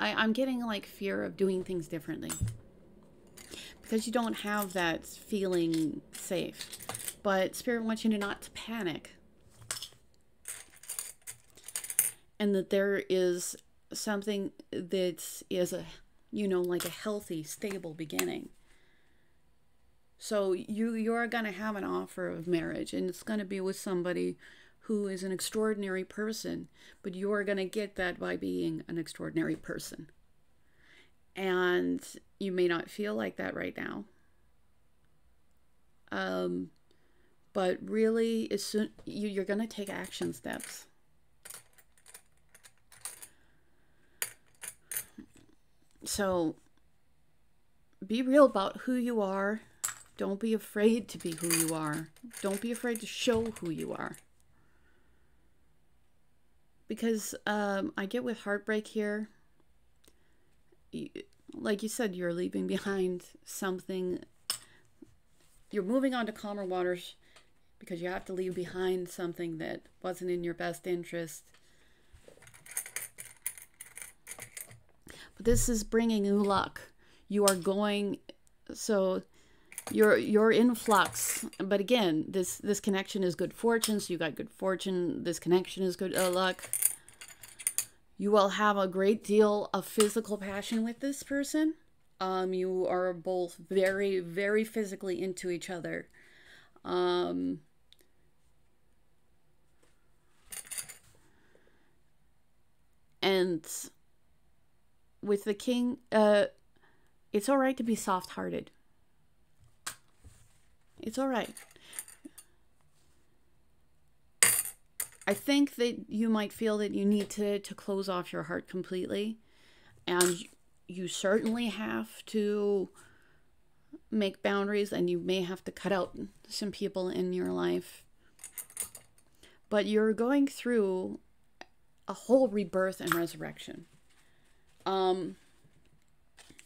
I'm getting like fear of doing things differently, because you don't have that feeling safe. But Spirit wants you to not to panic. And that there is something that is a, you know, like a healthy, stable beginning. So you are going to have an offer of marriage, and it's going to be with somebody who is an extraordinary person, but you are going to get that by being an extraordinary person. And you may not feel like that right now. But really, as soon you're going to take action steps. So be real about who you are. Don't be afraid to be who you are. Don't be afraid to show who you are. Because I get with heartbreak here. Like you said, you're leaving behind something. You're moving on to calmer waters because you have to leave behind something that wasn't in your best interest. But this is bringing you luck. You are going... So... You're in flux, but again, this connection is good fortune. So you got good fortune. This connection is good luck. You will have a great deal of physical passion with this person. You are both very, very physically into each other. And with the king, it's all right to be soft-hearted. It's all right. I think that you might feel that you need to close off your heart completely. And you certainly have to make boundaries, and you may have to cut out some people in your life. But you're going through a whole rebirth and resurrection. And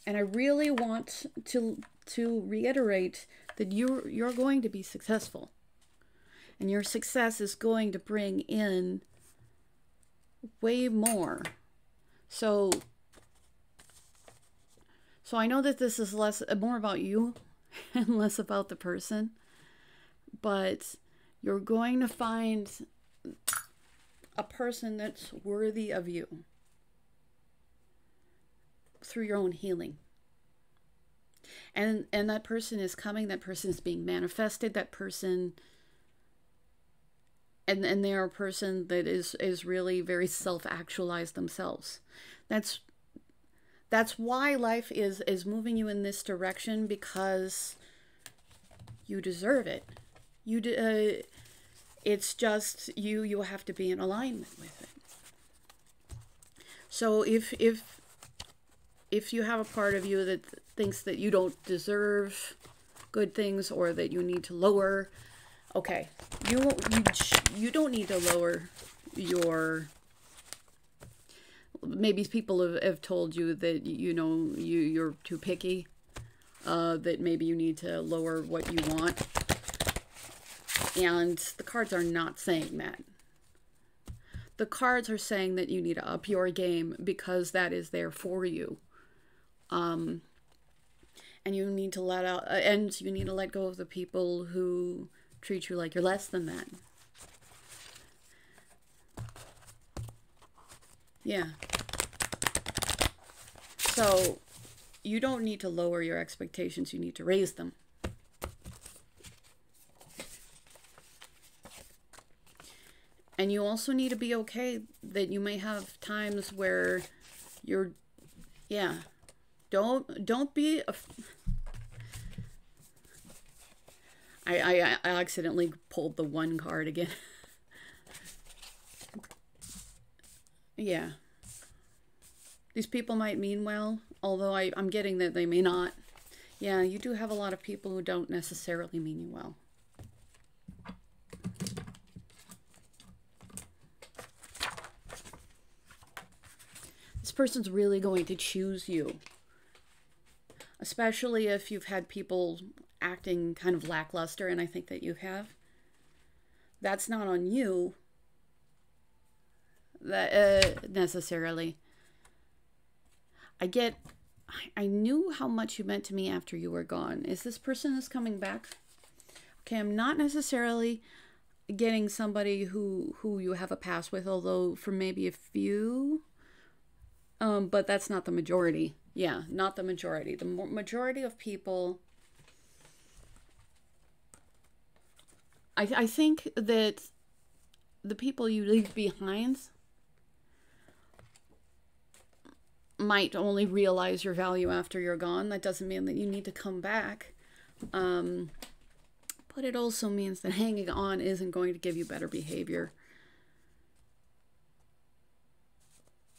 I really want to reiterate that you're going to be successful, and your success is going to bring in way more. So So I know that this is more about you and less about the person, but you're going to find a person that's worthy of you through your own healing. And that person is coming, that person is being manifested, that person, and they're a person that is really very self-actualized themselves. That's why life is moving you in this direction, because you deserve it. It's just you have to be in alignment with it. So if you have a part of you that thinks that you don't deserve good things, or that you need to lower, okay, you don't need to lower your, maybe people have told you that, you know, you're too picky, that maybe you need to lower what you want. And the cards are not saying that. The cards are saying that you need to up your game, because that is there for you. And you need to let go of the people who treat you like you're less than that. Yeah. So you don't need to lower your expectations, you need to raise them. And you also need to be okay that you may have times where you're, yeah, don't be I accidentally pulled the one card again. Yeah. These people might mean well, although I'm getting that they may not. Yeah, you do have a lot of people who don't necessarily mean you well. This person's really going to choose you. Especially if you've had people acting kind of lackluster, and I think that you have. That's not on you. That necessarily. I knew how much you meant to me after you were gone. Is this person is coming back? Okay, I'm not necessarily getting somebody who you have a past with, although for maybe a few. But that's not the majority. Yeah, not the majority. The majority of people, I think that the people you leave behind might only realize your value after you're gone. That doesn't mean that you need to come back. But it also means that hanging on isn't going to give you better behavior.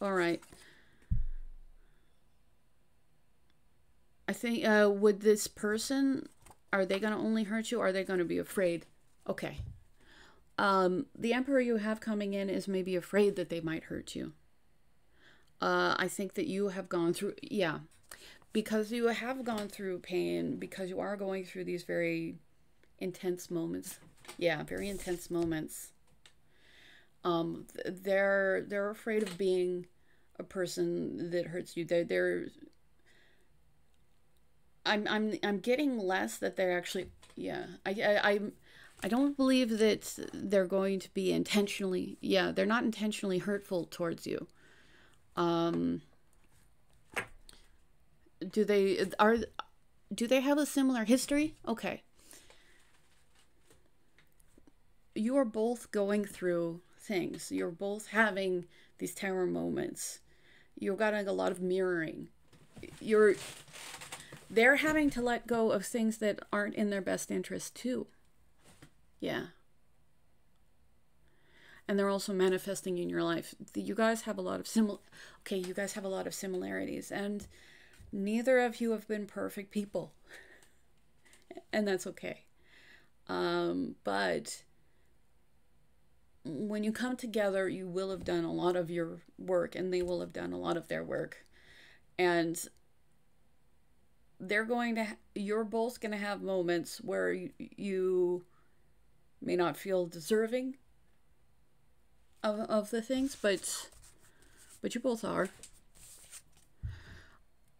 All right. I think, would this person, are they going to only hurt you, or are they going to be afraid? Okay. The Emperor you have coming in is maybe afraid that they might hurt you. I think that you have gone through, yeah, because you have gone through pain, because you are going through these very intense moments. Yeah, very intense moments. They're afraid of being a person that hurts you. I'm getting less that they're actually, yeah, I don't believe that they're going to be intentionally, yeah, they're not intentionally hurtful towards you. Do they have a similar history? Okay. You are both going through things. You're both having these terror moments. You've got a lot of mirroring. They're having to let go of things that aren't in their best interest too. Yeah. And they're also manifesting in your life. You guys have a lot of you guys have a lot of similarities, and neither of you have been perfect people. And that's okay. But when you come together, you will have done a lot of your work, and they will have done a lot of their work. And you're both going to have moments where you may not feel deserving of the things, but you both are.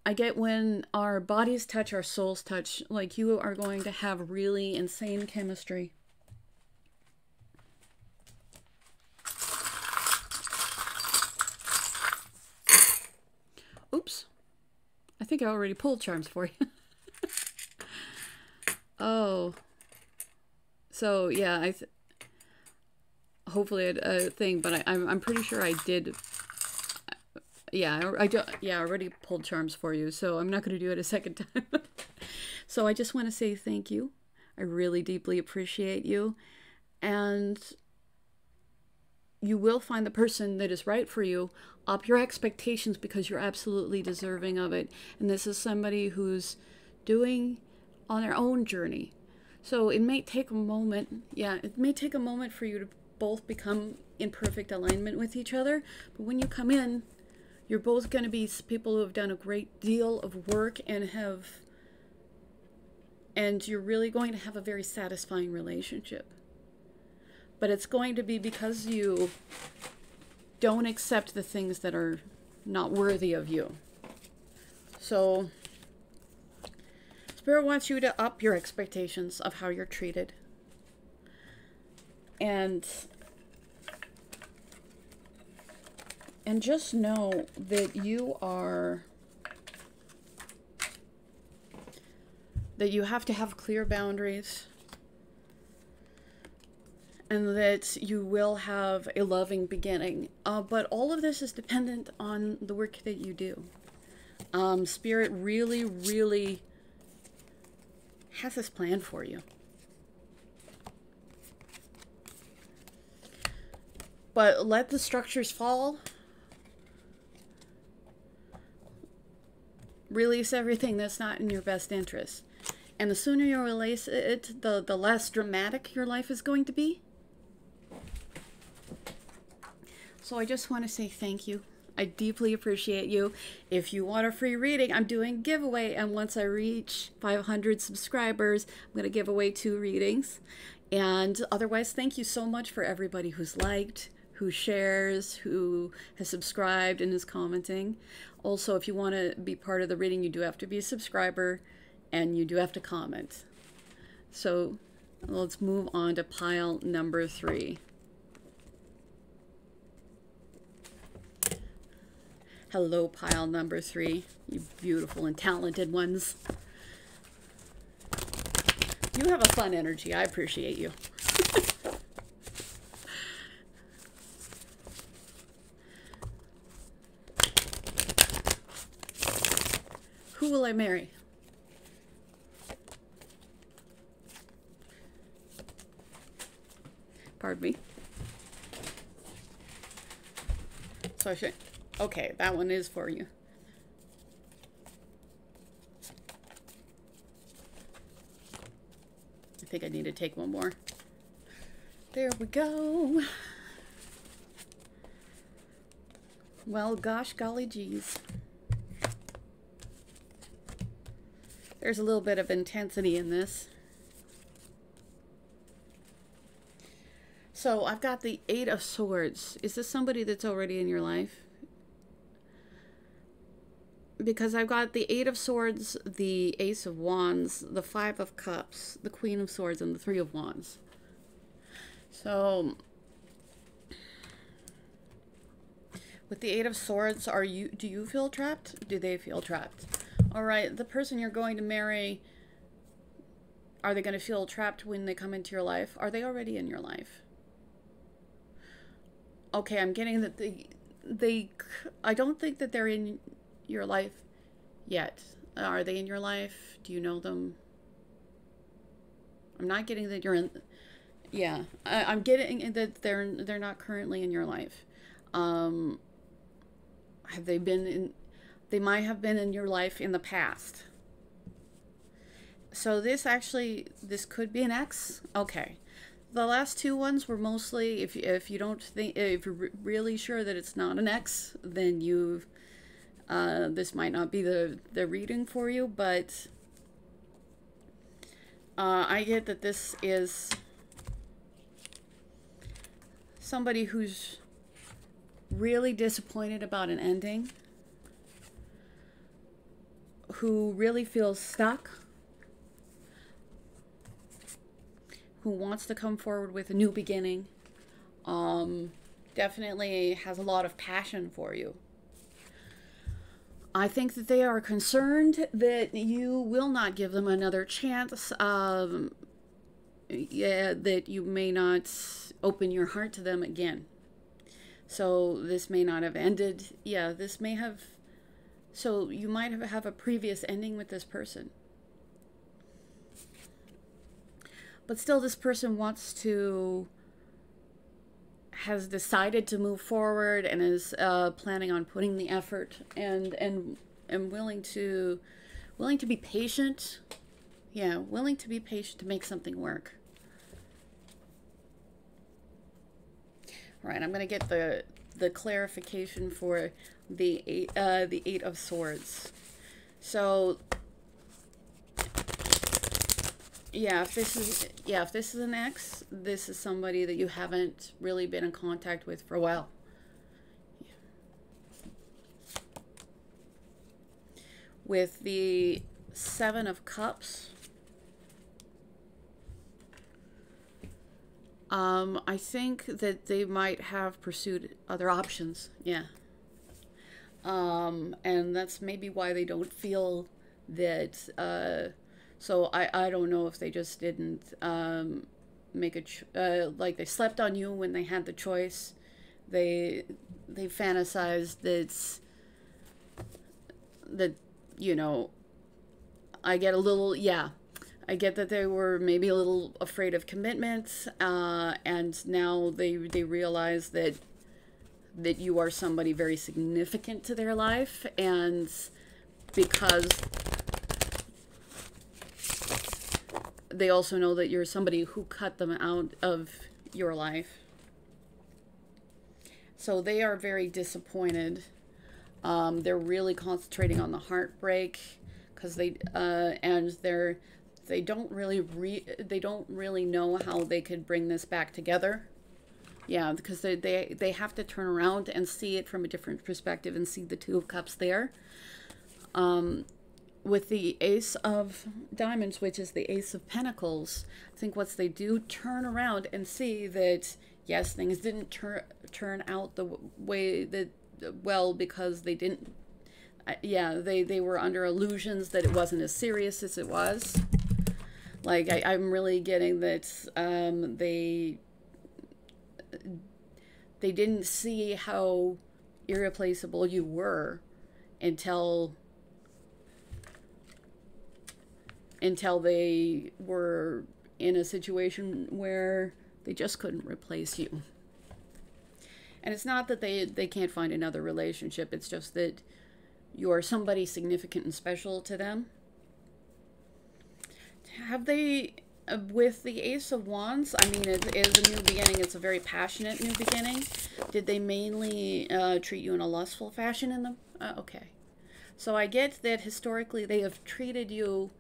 I get when our bodies touch, our souls touch, like you are going to have really insane chemistry. Oops. I think I already pulled charms for you. Oh. So, yeah, hopefully a thing, but I'm pretty sure I did. Yeah, I already pulled charms for you, so I'm not going to do it a second time. So I just want to say thank you. I really deeply appreciate you. And you will find the person that is right for you. Up your expectations because you're absolutely deserving of it. And this is somebody who's doing on their own journey. So it may take a moment. Yeah, it may take a moment for you to both become in perfect alignment with each other. But when you come in, you're both going to be people who have done a great deal of work and you're really going to have a very satisfying relationship. But it's going to be because you don't accept the things that are not worthy of you. So Spirit wants you to up your expectations of how you're treated. And just know that you have to have clear boundaries, and that you will have a loving beginning. But all of this is dependent on the work that you do. Spirit really, really has this plan for you. But let the structures fall. Release everything that's not in your best interest. And the sooner you release it, the less dramatic your life is going to be. So I just want to say thank you. I deeply appreciate you. If you want a free reading, I'm doing a giveaway. And once I reach 500 subscribers, I'm going to give away 2 readings. And otherwise, thank you so much for everybody who's liked, who shares, who has subscribed and is commenting. Also, if you want to be part of the reading, you do have to be a subscriber and you do have to comment. So let's move on to pile number 3. Hello, pile number 3, you beautiful and talented ones. You have a fun energy. I appreciate you. Who will I marry? Pardon me. So I should... Okay, that one is for you. I think I need to take one more. There we go. Well, gosh, golly geez. There's a little bit of intensity in this. So I've got the 8 of Swords. Is this somebody that's already in your life? Because I've got the 8 of Swords, the Ace of Wands, the 5 of Cups, the Queen of Swords, and the 3 of Wands. So, with the 8 of Swords, do you feel trapped? Do they feel trapped? Alright, the person you're going to marry, are they going to feel trapped when they come into your life? Are they already in your life? Okay, I'm getting that I don't think that they're in your life yet. Are they in your life? Do you know them? I'm not getting that you're in. Yeah, I'm getting that they're not currently in your life. Have they been in? They might have been in your life in the past. So this could be an ex. Okay. The last 2 ones were mostly, if you're really sure that it's not an ex, then this might not be the reading for you, but I get that this is somebody who's really disappointed about an ending. who really feels stuck, who wants to come forward with a new beginning, definitely has a lot of passion for you. I think that they are concerned that you will not give them another chance, yeah, that you may not open your heart to them again. So this may not have ended. Yeah, this may have, so you might have a previous ending with this person. But still, this person has decided to move forward and is planning on putting the effort and willing to be patient. Yeah, willing to be patient to make something work. All right, I'm going to get the clarification for the Eight of Swords. So yeah, if this is an ex, this is somebody that you haven't really been in contact with for a while. Yeah. With the Seven of Cups, I think that they might have pursued other options. Yeah. And that's maybe why they don't feel that, so I don't know if they just didn't make a like they slept on you when they had the choice. They fantasized that you know, I get a little, yeah, I get that they were maybe a little afraid of commitment, and now they realize that you are somebody very significant to their life, and because they also know that you're somebody who cut them out of your life. So they are very disappointed. They're really concentrating on the heartbreak because they don't really know how they could bring this back together. Yeah, because they have to turn around and see it from a different perspective and see the Two of Cups there. With the Ace of Diamonds, which is the Ace of Pentacles, I think once they do turn around and see that, yes, things didn't turn out the way that, well, because they didn't, yeah, they were under illusions that it wasn't as serious as it was. Like, I'm really getting that they didn't see how irreplaceable you were until they were in a situation where they just couldn't replace you. And it's not that they can't find another relationship, it's just that you're somebody significant and special to them. Have they, with the Ace of Wands, I mean, it is a new beginning, it's a very passionate new beginning. Did they mainly treat you in a lustful fashion in them? Okay. So I get that historically they have treated you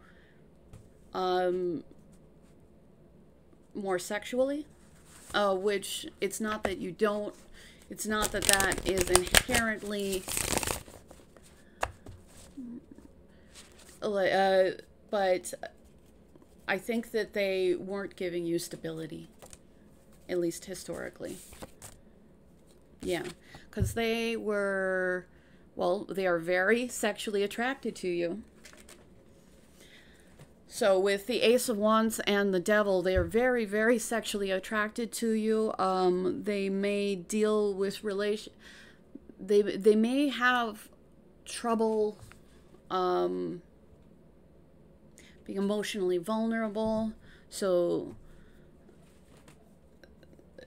more sexually, which it's not that you don't, it's not that that is inherently, but I think that they weren't giving you stability, at least historically. Yeah, because they were, well, they are very sexually attracted to you. So with the Ace of Wands and the Devil, they are very, very sexually attracted to you. They may deal with they may have trouble being emotionally vulnerable. So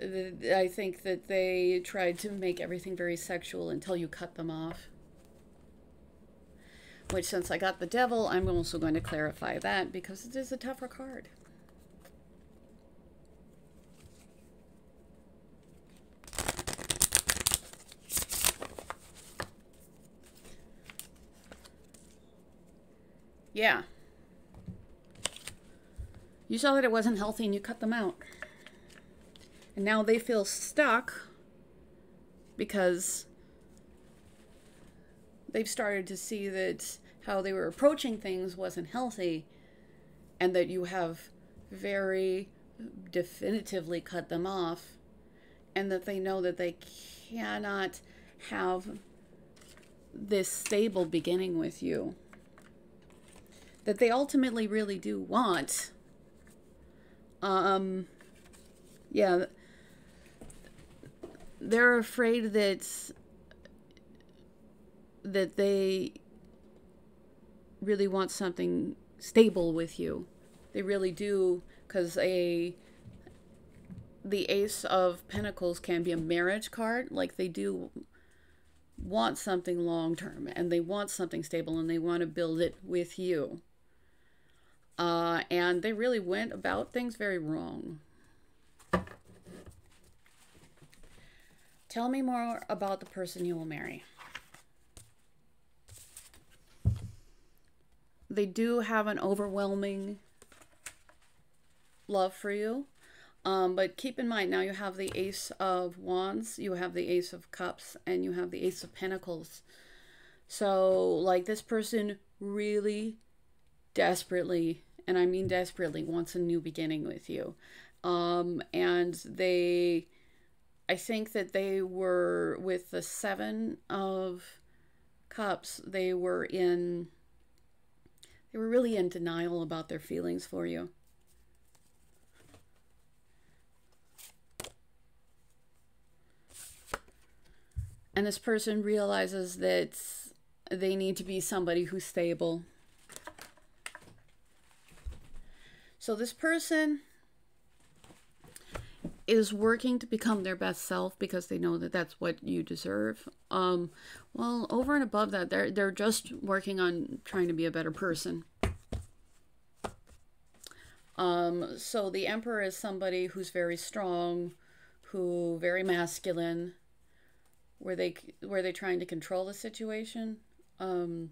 I think that they tried to make everything very sexual until you cut them off. Which, since I got the Devil, I'm also going to clarify that because it is a tougher card. Yeah. You saw that it wasn't healthy and you cut them out. And now they feel stuck because they've started to see that how they were approaching things wasn't healthy, and that you have very definitively cut them off, and that they know that they cannot have this stable beginning with you, that they ultimately really do want. Yeah, they're afraid that they really want something stable with you. They really do, because the Ace of Pentacles can be a marriage card. Like, they do want something long term, and they want something stable, and they want to build it with you. And they really went about things very wrong. Tell me more about the person you will marry. They do have an overwhelming love for you. But keep in mind, now you have the Ace of Wands, you have the Ace of Cups, and you have the Ace of Pentacles. So, like, this person really desperately, and I mean desperately, wants a new beginning with you. And I think that they were, with the Seven of Cups, they were really in denial about their feelings for you. And this person realizes that they need to be somebody who's stable. So this person is working to become their best self because they know that that's what you deserve. Well, over and above that, they're just working on trying to be a better person. So the Emperor is somebody who's very strong, very masculine. Were they trying to control the situation? I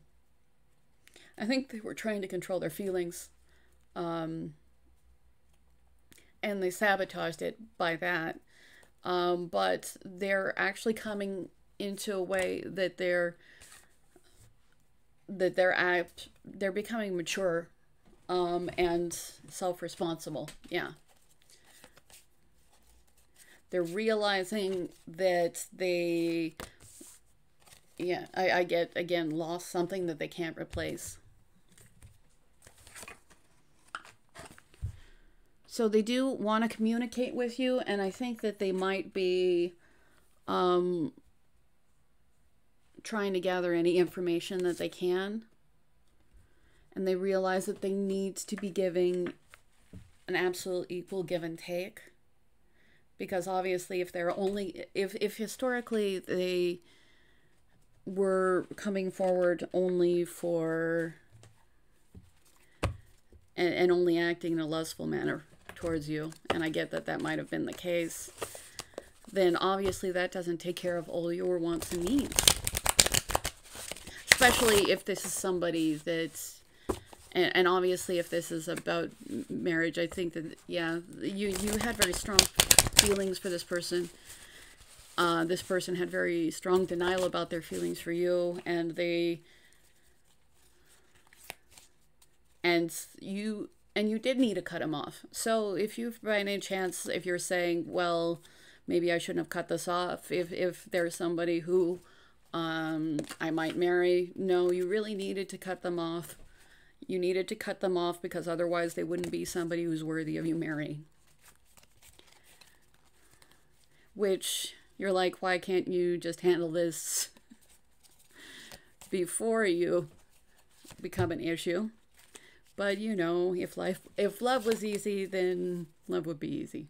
think they were trying to control their feelings. And they sabotaged it by that. But they're actually coming into a way that they're becoming mature, and self-responsible. Yeah. They're realizing that they, I get, again, lost something that they can't replace. So they do want to communicate with you, and I think that they might be trying to gather any information that they can. And they realize that they need to be giving an absolute equal give and take. Because obviously, if historically they were coming forward only for, and only acting in a lustful manner towards you, and I get that might have been the case, then obviously that doesn't take care of all your wants and needs. Especially if this is somebody that's, and obviously if this is about marriage, I think that, yeah, you had very strong feelings for this person. This person had very strong denial about their feelings for you, and you did need to cut him off. So if you, by any chance, if you're saying, well, maybe I shouldn't have cut this off, if there's somebody who I might marry, no, you really needed to cut them off. You needed to cut them off because otherwise they wouldn't be somebody who's worthy of you marrying. Which, you're like, why can't you just handle this before you become an issue? But, you know, if love was easy, then love would be easy.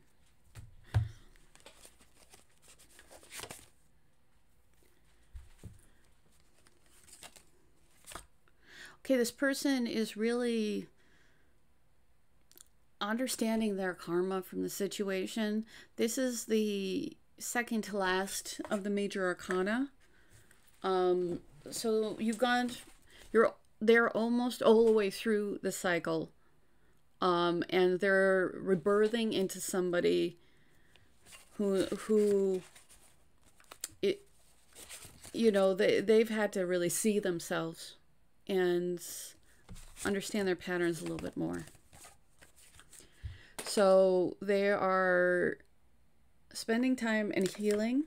Okay, this person is really understanding their karma from the situation. This is the second to last of the major arcana. So they're almost all the way through the cycle. And they're rebirthing into somebody who they've had to really see themselves and understand their patterns a little bit more. So they are spending time in healing,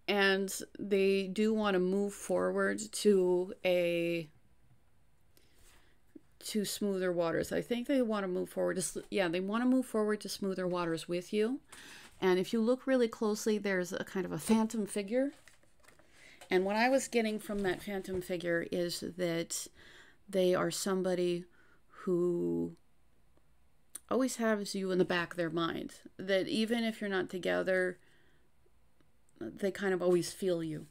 and they do want to move forward to smoother waters. I think they want to move forward to, yeah, they want to move forward to smoother waters with you. And if you look really closely, there's a kind of a phantom figure. And what I was getting from that phantom figure is that they are somebody who always has you in the back of their mind. That even if you're not together, they kind of always feel you.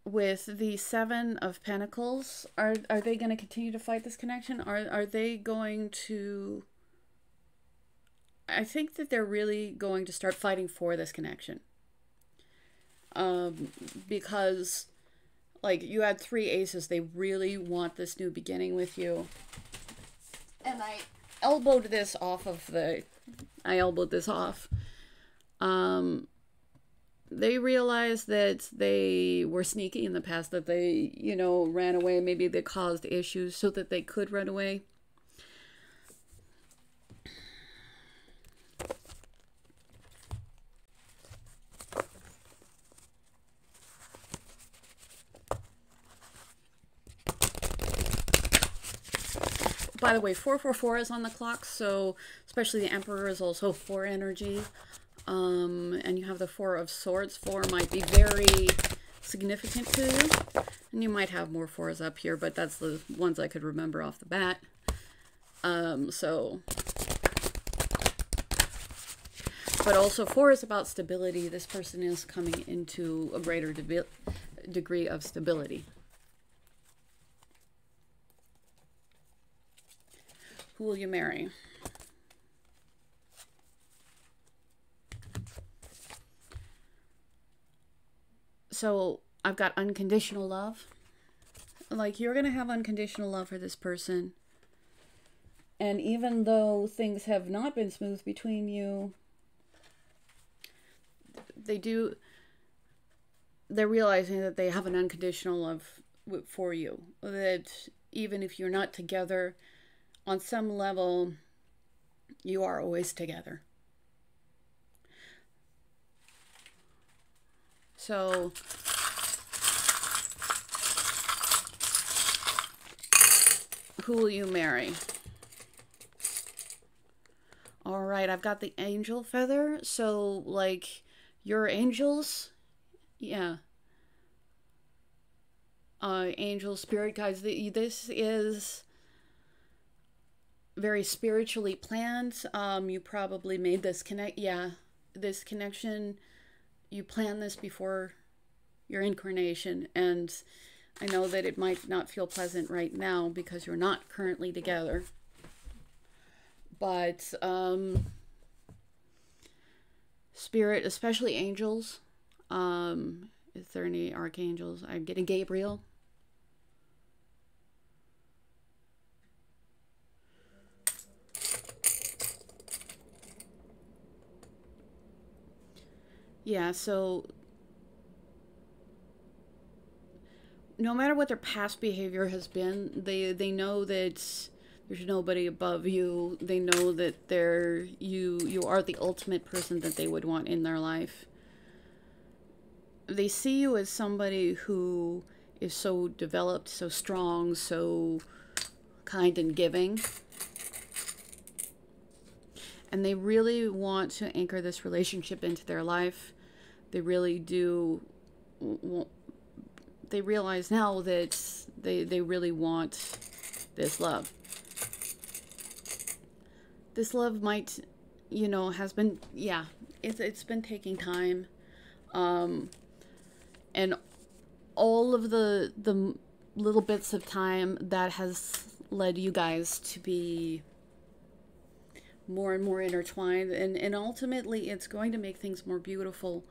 With the Seven of Pentacles, are they going to continue to fight this connection? Are they going to... I think that they're really going to start fighting for this connection. Because, like, you had 3 aces. They really want this new beginning with you. And I elbowed this off of the... I elbowed this off. They realized that they were sneaky in the past, that they, you know, ran away. Maybe they caused issues so that they could run away. By the way, 444 is on the clock, so especially the Emperor is also 4 energy. And you have the 4 of Swords. 4 might be very significant to you. And you might have more 4s up here, but that's the ones I could remember off the bat. But also 4 is about stability. This person is coming into a greater degree of stability. Who will you marry? So I've got unconditional love. Like, you're going to have unconditional love for this person. And even though things have not been smooth between you, they're realizing that they have an unconditional love for you. That even if you're not together, on some level, you are always together. So, who will you marry? All right, I've got the angel feather. So, like, your angels, yeah. Angel, spirit guides. This is very spiritually planned. You probably made this this connection. You planned this before your incarnation, and I know that it might not feel pleasant right now because you're not currently together. But spirit, especially angels. Is there any archangels? I'm getting Gabriel. Yeah, so no matter what their past behavior has been, they know that there's nobody above you. They know that you are the ultimate person that they would want in their life. They see you as somebody who is so developed, so strong, so kind and giving. And they really want to anchor this relationship into their life. They really do. They realize now that they really want this love. This love might, you know, has been, yeah, it's been taking time. And all of the little bits of time that has led you guys to be more and more intertwined, and ultimately it's going to make things more beautiful.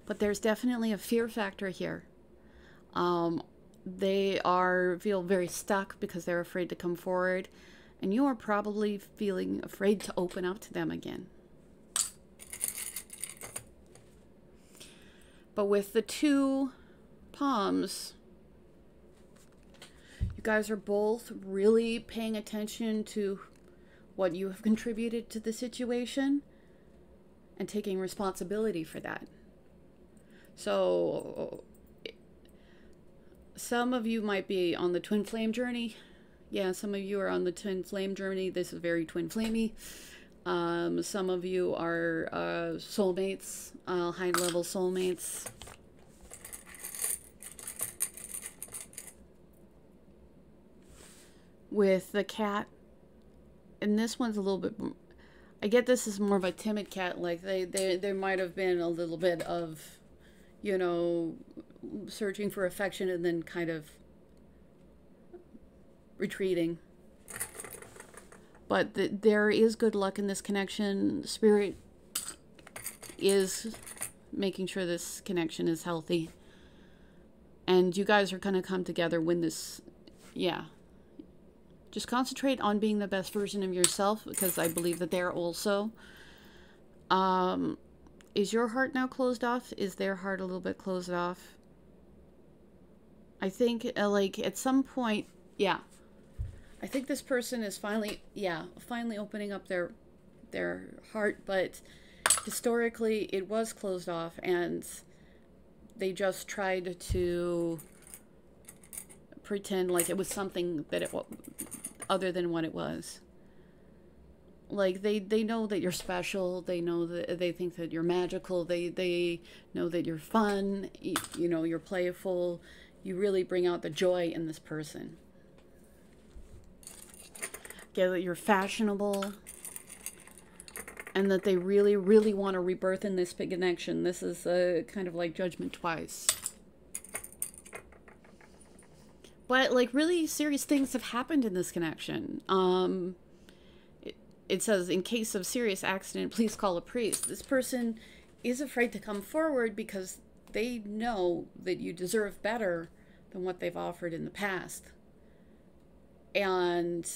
But there's definitely a fear factor here. They feel very stuck because they're afraid to come forward. And you are probably feeling afraid to open up to them again. But with the 2 palms, you guys are both really paying attention to what you have contributed to the situation and taking responsibility for that. So some of you might be on the twin flame journey. Yeah, some of you are on the twin flame journey. This is very twin flamey. Some of you are soulmates, high-level soulmates. With the cat, and this one's a little bit, I get this is more of a timid cat. Like there might have been a little bit of, you know, searching for affection and then kind of retreating. But there is good luck in this connection. Spirit is making sure this connection is healthy. And you guys are going to come together when this, yeah. Just concentrate on being the best version of yourself, because I believe that they're also. Is your heart now closed off? Is their heart a little bit closed off? I think, like, at some point, yeah. I think this person is finally opening up their heart, but historically it was closed off, and they just tried to pretend like it was something that it was other than what it was. Like they know that you're special. They know that they think that you're magical. They know that you're fun. You know, you're playful. You really bring out the joy in this person. Yeah, that you're fashionable, and that they really, really want to rebirth in this big connection. This is kind of like Judgment twice. But, like, really serious things have happened in this connection. It says, in case of serious accident, please call a priest. This person is afraid to come forward because they know that you deserve better than what they've offered in the past. And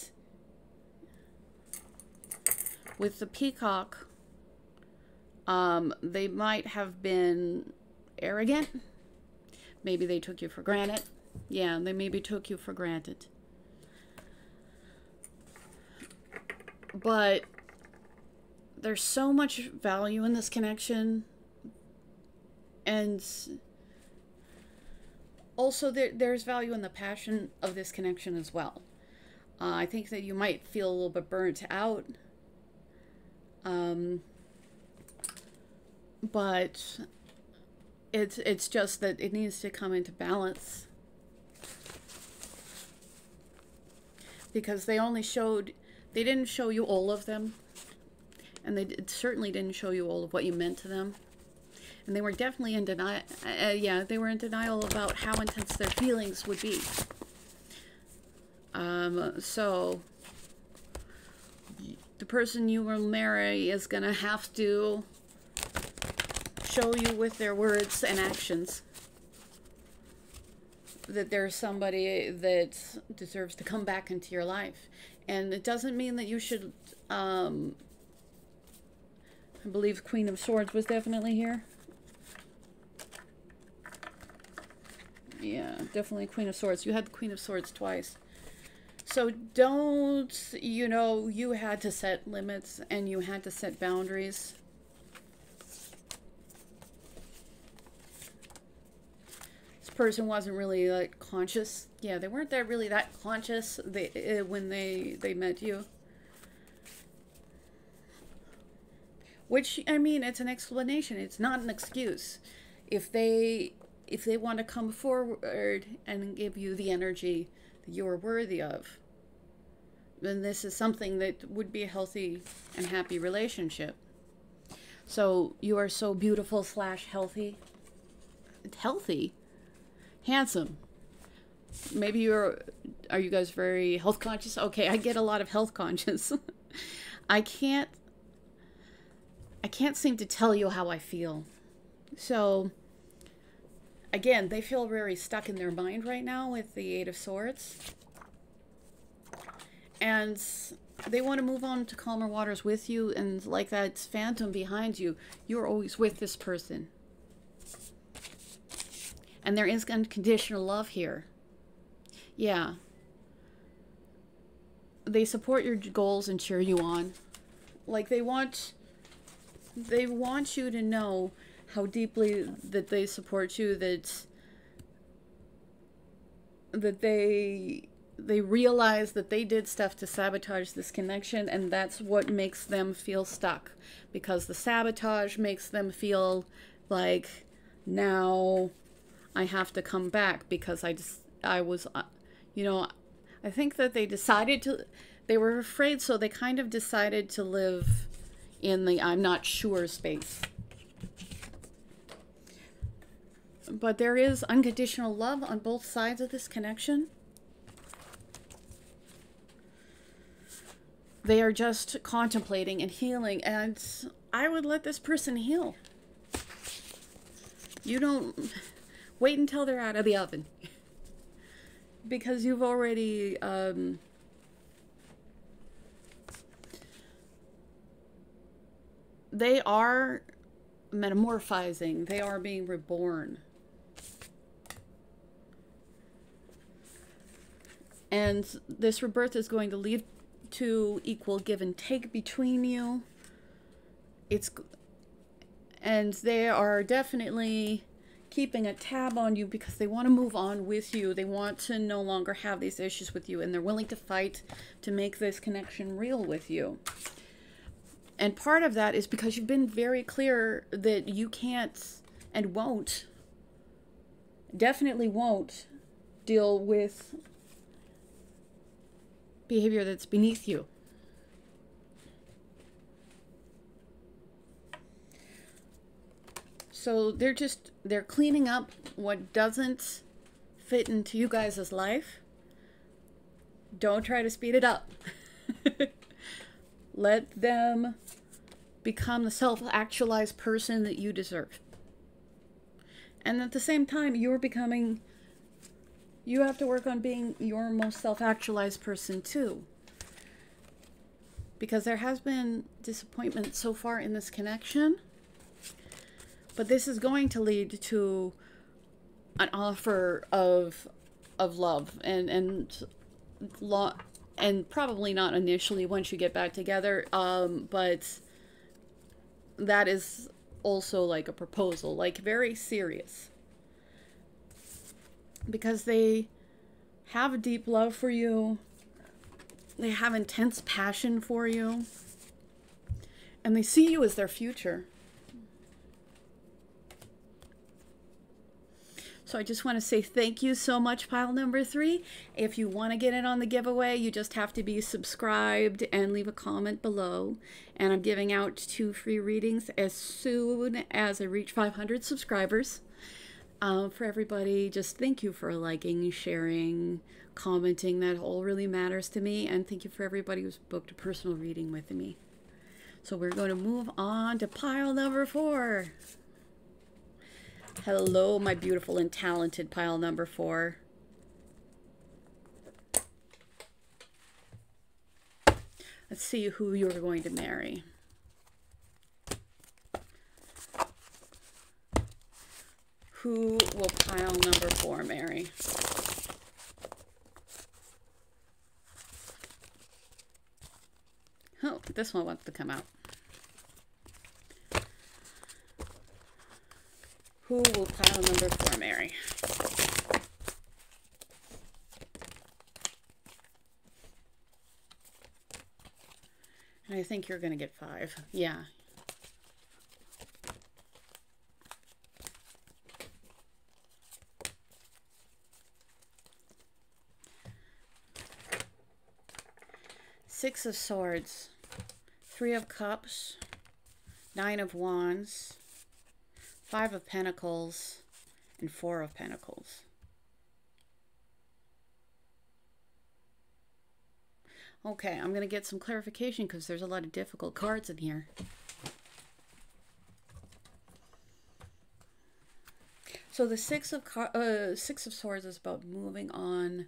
with the peacock, they might have been arrogant. Maybe they took you for granted. Yeah, they maybe took you for granted. But there's so much value in this connection. And also there's value in the passion of this connection as well. I think that you might feel a little bit burnt out. But it's just that it needs to come into balance. Because they didn't show you all of them. And they certainly didn't show you all of what you meant to them. And they were definitely in denial. Yeah, they were in denial about how intense their feelings would be. So the person you will marry is going to have to show you with their words and actions that there's somebody that deserves to come back into your life. And it doesn't mean that you should, I believe Queen of Swords was definitely here. Yeah, definitely Queen of Swords. You had the Queen of Swords twice. So don't, you know, you had to set limits and you had to set boundaries. Person wasn't really like conscious. Yeah, they weren't really that conscious when they met you. Which, I mean, it's an explanation. It's not an excuse. If they want to come forward and give you the energy that you are worthy of, then this is something that would be a healthy and happy relationship. So you are so beautiful / healthy. Healthy? Handsome. Maybe are you guys very health conscious? Okay, I get a lot of health conscious. I can't seem to tell you how I feel. So again, they feel very stuck in their mind right now with the 8 of Swords. And they want to move on to calmer waters with you, and like that phantom behind you, you're always with this person. And there is unconditional love here. Yeah. They support your goals and cheer you on. Like they want you to know how deeply that they support you, that they realize that they did stuff to sabotage this connection, and that's what makes them feel stuck, because the sabotage makes them feel like, now I have to come back because I was, you know, I think that they were afraid, so they kind of decided to live in the I'm not sure space. But there is unconditional love on both sides of this connection. They are just contemplating and healing, and I would let this person heal. You don't wait until they're out of the oven, because you've already they are metamorphizing. They are being reborn. And this rebirth is going to lead to equal give and take between you. And they are definitely keeping a tab on you because they want to move on with you. They want to no longer have these issues with you, and they're willing to fight to make this connection real with you. And part of that is because you've been very clear that you can't and won't, definitely won't, deal with behavior that's beneath you. So they're cleaning up what doesn't fit into you guys' life. Don't try to speed it up. Let them become the self-actualized person that you deserve. And at the same time, you have to work on being your most self-actualized person too. Because there has been disappointment so far in this connection. But this is going to lead to an offer of love and probably not initially once you get back together, but that is also like a proposal, like very serious, because they have a deep love for you, they have intense passion for you, and they see you as their future. So I just want to say thank you so much, pile number 3. If you want to get in on the giveaway, you just have to be subscribed and leave a comment below. And I'm giving out 2 free readings as soon as I reach 500 subscribers. For everybody, just thank you for liking, sharing, commenting. That all really matters to me. And thank you for everybody who's booked a personal reading with me. So we're going to move on to pile number 4. Hello, my beautiful and talented pile number 4. Let's see who you're going to marry. Who will pile number 4 marry? Oh, this one wants to come out. Who will pile number 4 marry? And I think you're going to get 5. Yeah. Six of Swords, 3 of Cups, 9 of Wands, 5 of Pentacles, and 4 of Pentacles. Okay, I'm going to get some clarification because there's a lot of difficult cards in here. So the Six of Swords is about moving on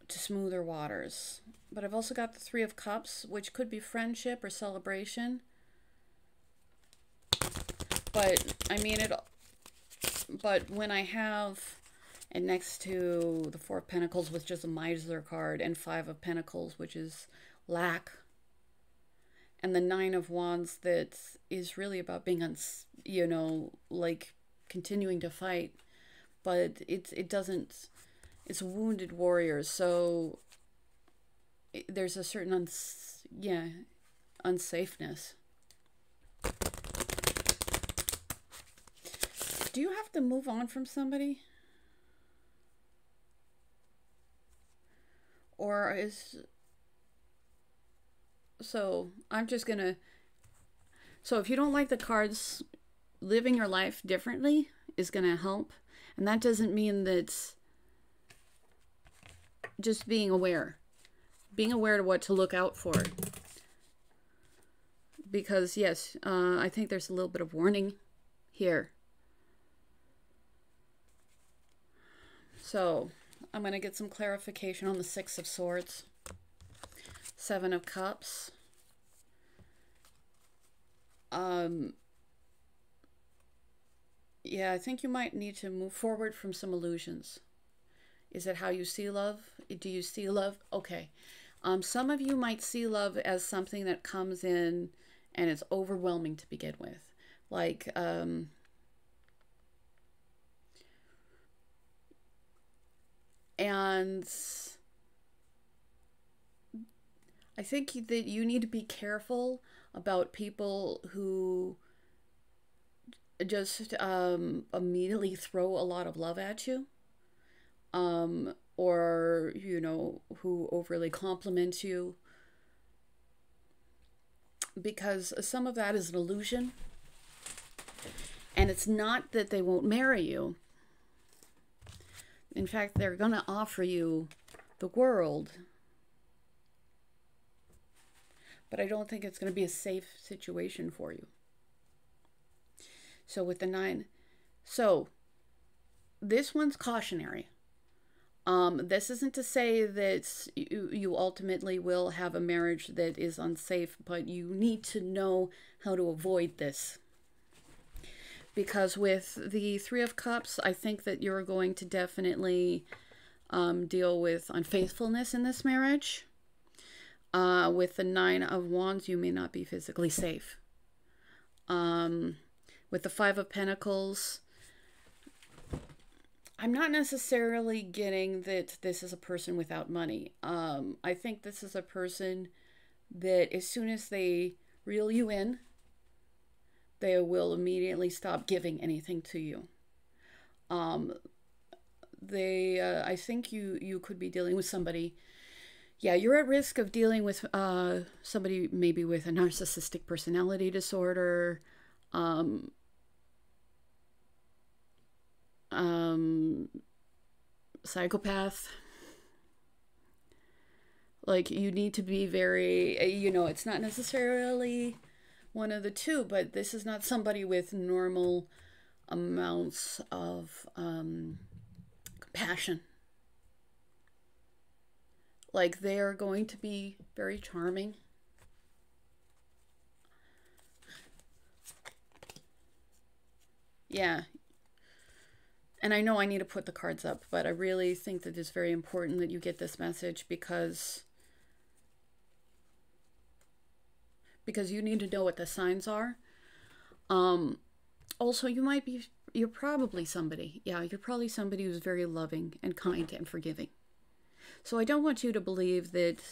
to smoother waters. But I've also got the Three of Cups, which could be friendship or celebration. But I mean it. But when I have, and next to the Four of Pentacles, which is a Miser card, and Five of Pentacles, which is lack, and the Nine of Wands, that is really about being you know, like continuing to fight, but it doesn't. It's wounded warriors, so there's a certain unsafeness. Do you have to move on from somebody? Or is... So, I'm just gonna... So, if you don't like the cards, living your life differently is gonna help. And that doesn't mean that... Just being aware. Being aware of what to look out for. Because, yes, I think there's a little bit of warning here. So, I'm going to get some clarification on the Six of Swords. Seven of Cups. Yeah, I think you might need to move forward from some illusions. Is it how you see love? Do you see love? Okay. Some of you might see love as something that comes in and it's overwhelming to begin with. Like, and I think that you need to be careful about people who just immediately throw a lot of love at you. Or, you know, who overly compliment you. Because some of that is an illusion. And it's not that they won't marry you. In fact, they're going to offer you the world. But I don't think it's going to be a safe situation for you. So with the Nine. So, this one's cautionary. This isn't to say that you ultimately will have a marriage that is unsafe, but you need to know how to avoid this. Because with the Three of Cups, I think that you're going to definitely deal with unfaithfulness in this marriage. With the Nine of Wands, you may not be physically safe. With the Five of Pentacles, I'm not necessarily getting that this is a person without money. I think this is a person that as soon as they reel you in, they will immediately stop giving anything to you. I think you could be dealing with somebody. Yeah, you're at risk of dealing with somebody maybe with a narcissistic personality disorder, psychopath. Like, you need to be very, you know, it's not necessarily one of the two, but this is not somebody with normal amounts of compassion. Like, they are going to be very charming. Yeah. And I know I need to put the cards up, but I really think that it's very important that you get this message because you need to know what the signs are. Also, you're probably somebody. Yeah, you're probably somebody who's very loving and kind and forgiving. So I don't want you to believe that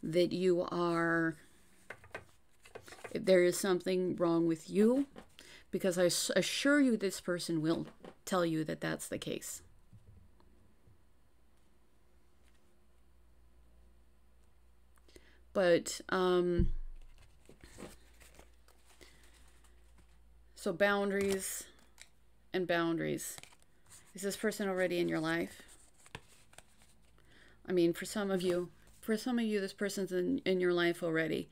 you are, there is something wrong with you, because I assure you this person will tell you that that's the case. But, so boundaries and boundaries. Is this person already in your life? I mean, for some of you, this person's in your life already.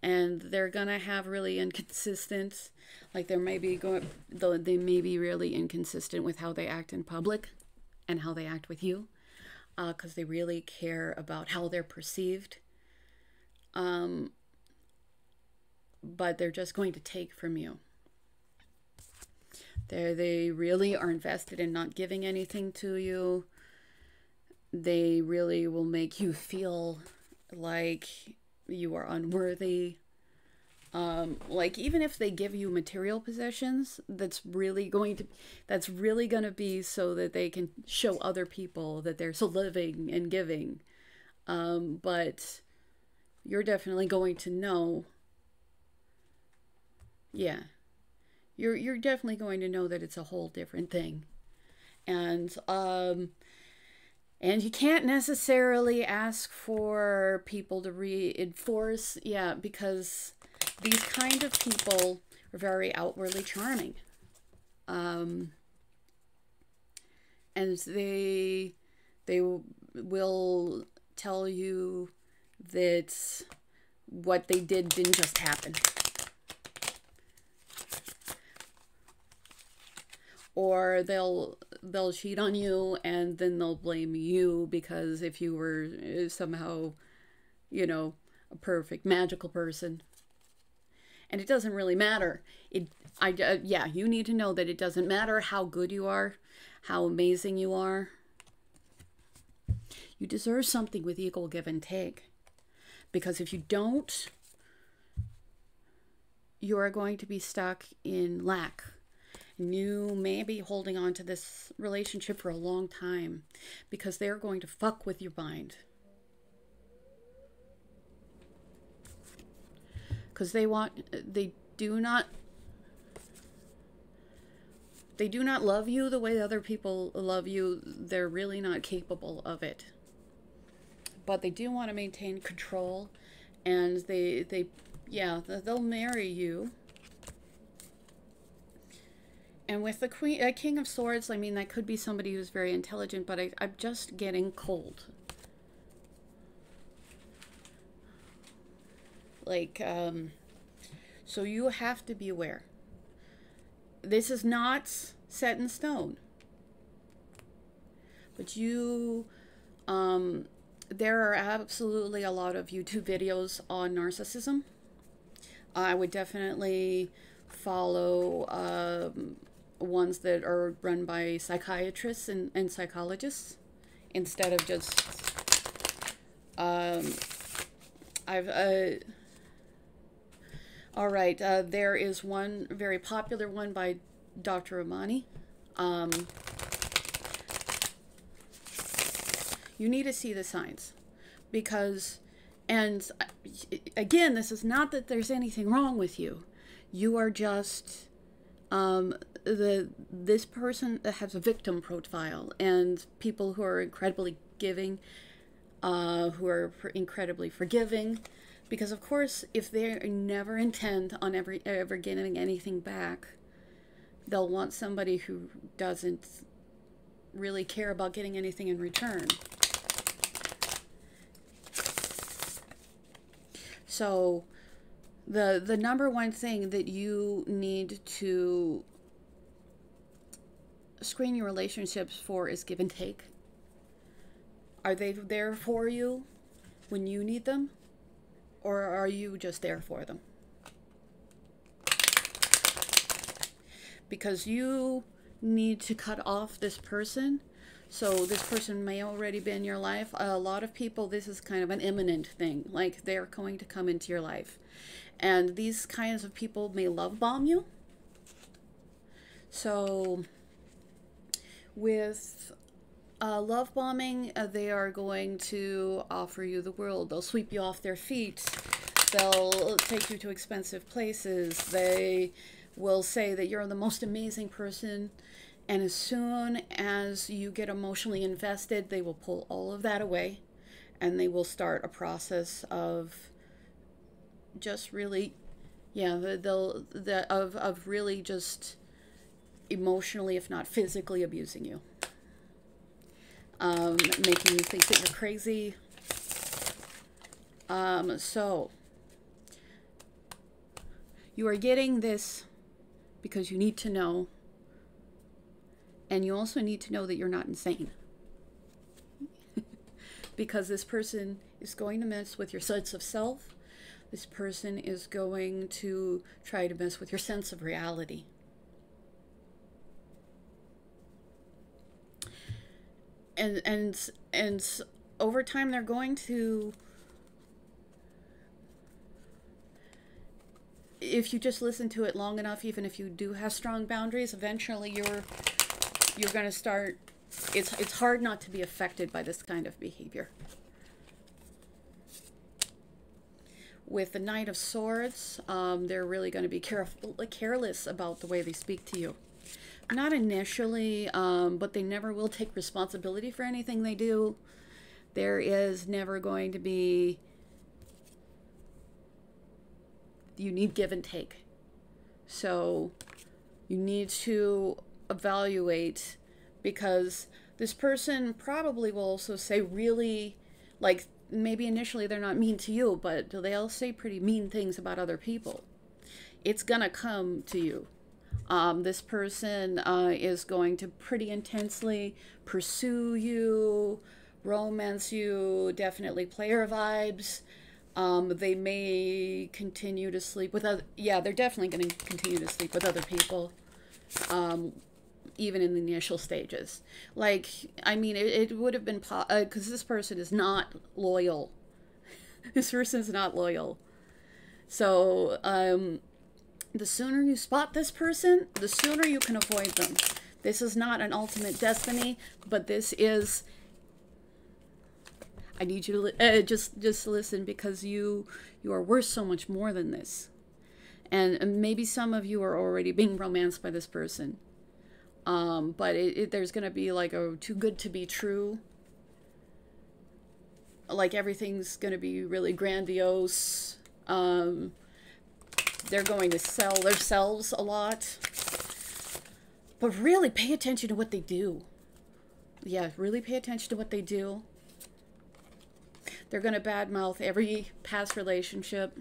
And they're going to have really inconsistent, like they may be really inconsistent with how they act in public and how they act with you. because they really care about how they're perceived. But they're just going to take from you. They really are invested in not giving anything to you. They really will make you feel like you are unworthy. Like even if they give you material possessions, that's really going to be so that they can show other people that they're still living and giving. But you're definitely going to know. Yeah. You're definitely going to know that it's a whole different thing. And you can't necessarily ask for people to reinforce, yeah, because these kind of people are very outwardly charming. And they will tell you that what they did didn't just happen. Or they'll cheat on you and then they'll blame you because if you were somehow, you know, a perfect magical person. And it doesn't really matter. Yeah, you need to know that it doesn't matter how good you are, how amazing you are. You deserve something with equal give and take. Because if you don't, you are going to be stuck in lack. And you may be holding on to this relationship for a long time because they're going to fuck with your mind. Because they do not love you the way other people love you. They're really not capable of it. But they do want to maintain control, and they'll marry you. And with the King of Swords, I mean, that could be somebody who's very intelligent, but I'm just getting cold. Like, so you have to be aware. This is not set in stone. But there are absolutely a lot of YouTube videos on narcissism. I would definitely follow ones that are run by psychiatrists and psychologists instead of just all right, there is one very popular one by DoctorRamani. You need to see the signs because, and again, this is not that there's anything wrong with you. You are just this person that has a victim profile, and people who are incredibly giving, who are incredibly forgiving, because of course, if they never intend on ever getting anything back, they'll want somebody who doesn't really care about getting anything in return. So the number one thing that you need to screen your relationships for is give and take. Are they there for you when you need them? Or are you just there for them? Because you need to cut off this person. So this person may already be in your life. A lot of people, this is kind of an imminent thing. Like they're going to come into your life. And these kinds of people may love bomb you. So with love bombing, they are going to offer you the world. They'll sweep you off their feet. They'll take you to expensive places. They will say that you're the most amazing person. And as soon as you get emotionally invested, they will pull all of that away. And they will start a process of just really, yeah, of really just emotionally, if not physically, abusing you. Making you think that you're crazy. So you are getting this because you need to know, and you also need to know that you're not insane. because this person is going to mess with your sense of self. This person is going to try to mess with your sense of reality. And over time they're going to, if you just listen to it long enough, even if you do have strong boundaries, eventually you're going to start, it's hard not to be affected by this kind of behavior. With the Knight of Swords, they're really going to be careless about the way they speak to you. Not initially, but they never will take responsibility for anything they do. There is never going to be, you need give and take. So you need to evaluate, because this person probably will also say really, like, maybe initially they're not mean to you, but they'll say pretty mean things about other people. It's gonna come to you. This person is going to pretty intensely pursue you, romance you, definitely player vibes. They may continue to sleep with other, yeah, they're definitely going to continue to sleep with other people, even in the initial stages. Like, I mean, it would have been, because this person is not loyal. This person is not loyal. So, the sooner you spot this person, the sooner you can avoid them. This is not an ultimate destiny, but this is, I need you to just listen, because you are worth so much more than this. And maybe some of you are already being romanced by this person. But there's going to be like a too good to be true. Like everything's going to be really grandiose. They're going to sell themselves a lot. But really pay attention to what they do. Yeah, really pay attention to what they do. They're going to badmouth every past relationship.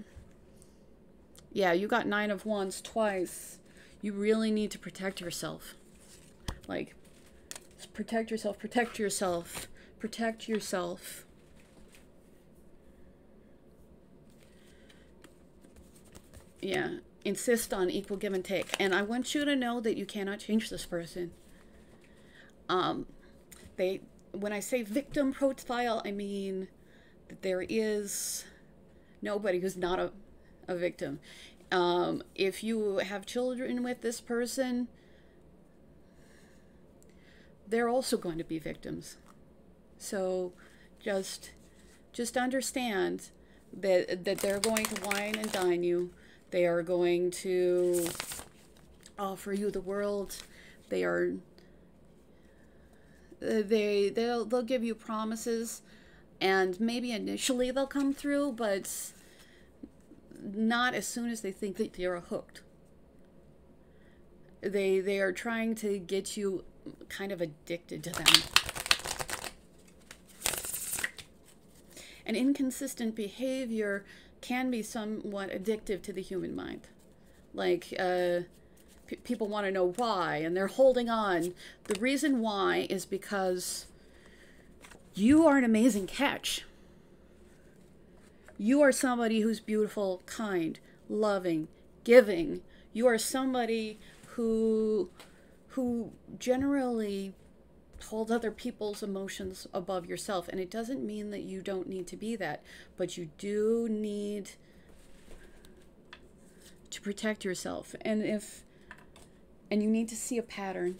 Yeah, you got 9 of Wands twice. You really need to protect yourself. Like, protect yourself, protect yourself, protect yourself. Yeah, insist on equal give and take. And I want you to know that you cannot change this person. When I say victim profile, I mean that there is nobody who's not a victim. If you have children with this person, they're also going to be victims. So just understand that they're going to wine and dine you. They are going to offer you the world. They'll give you promises, and maybe initially they'll come through, but not as soon as they think that you're hooked. They are trying to get you kind of addicted to them. And inconsistent behavior can be somewhat addictive to the human mind. Like, people want to know why, and they're holding on. The reason why is because you are an amazing catch. You are somebody who's beautiful, kind, loving, giving. You are somebody who generally holds other people's emotions above yourself. And it doesn't mean that you don't need to be that, but you do need to protect yourself. And you need to see a pattern,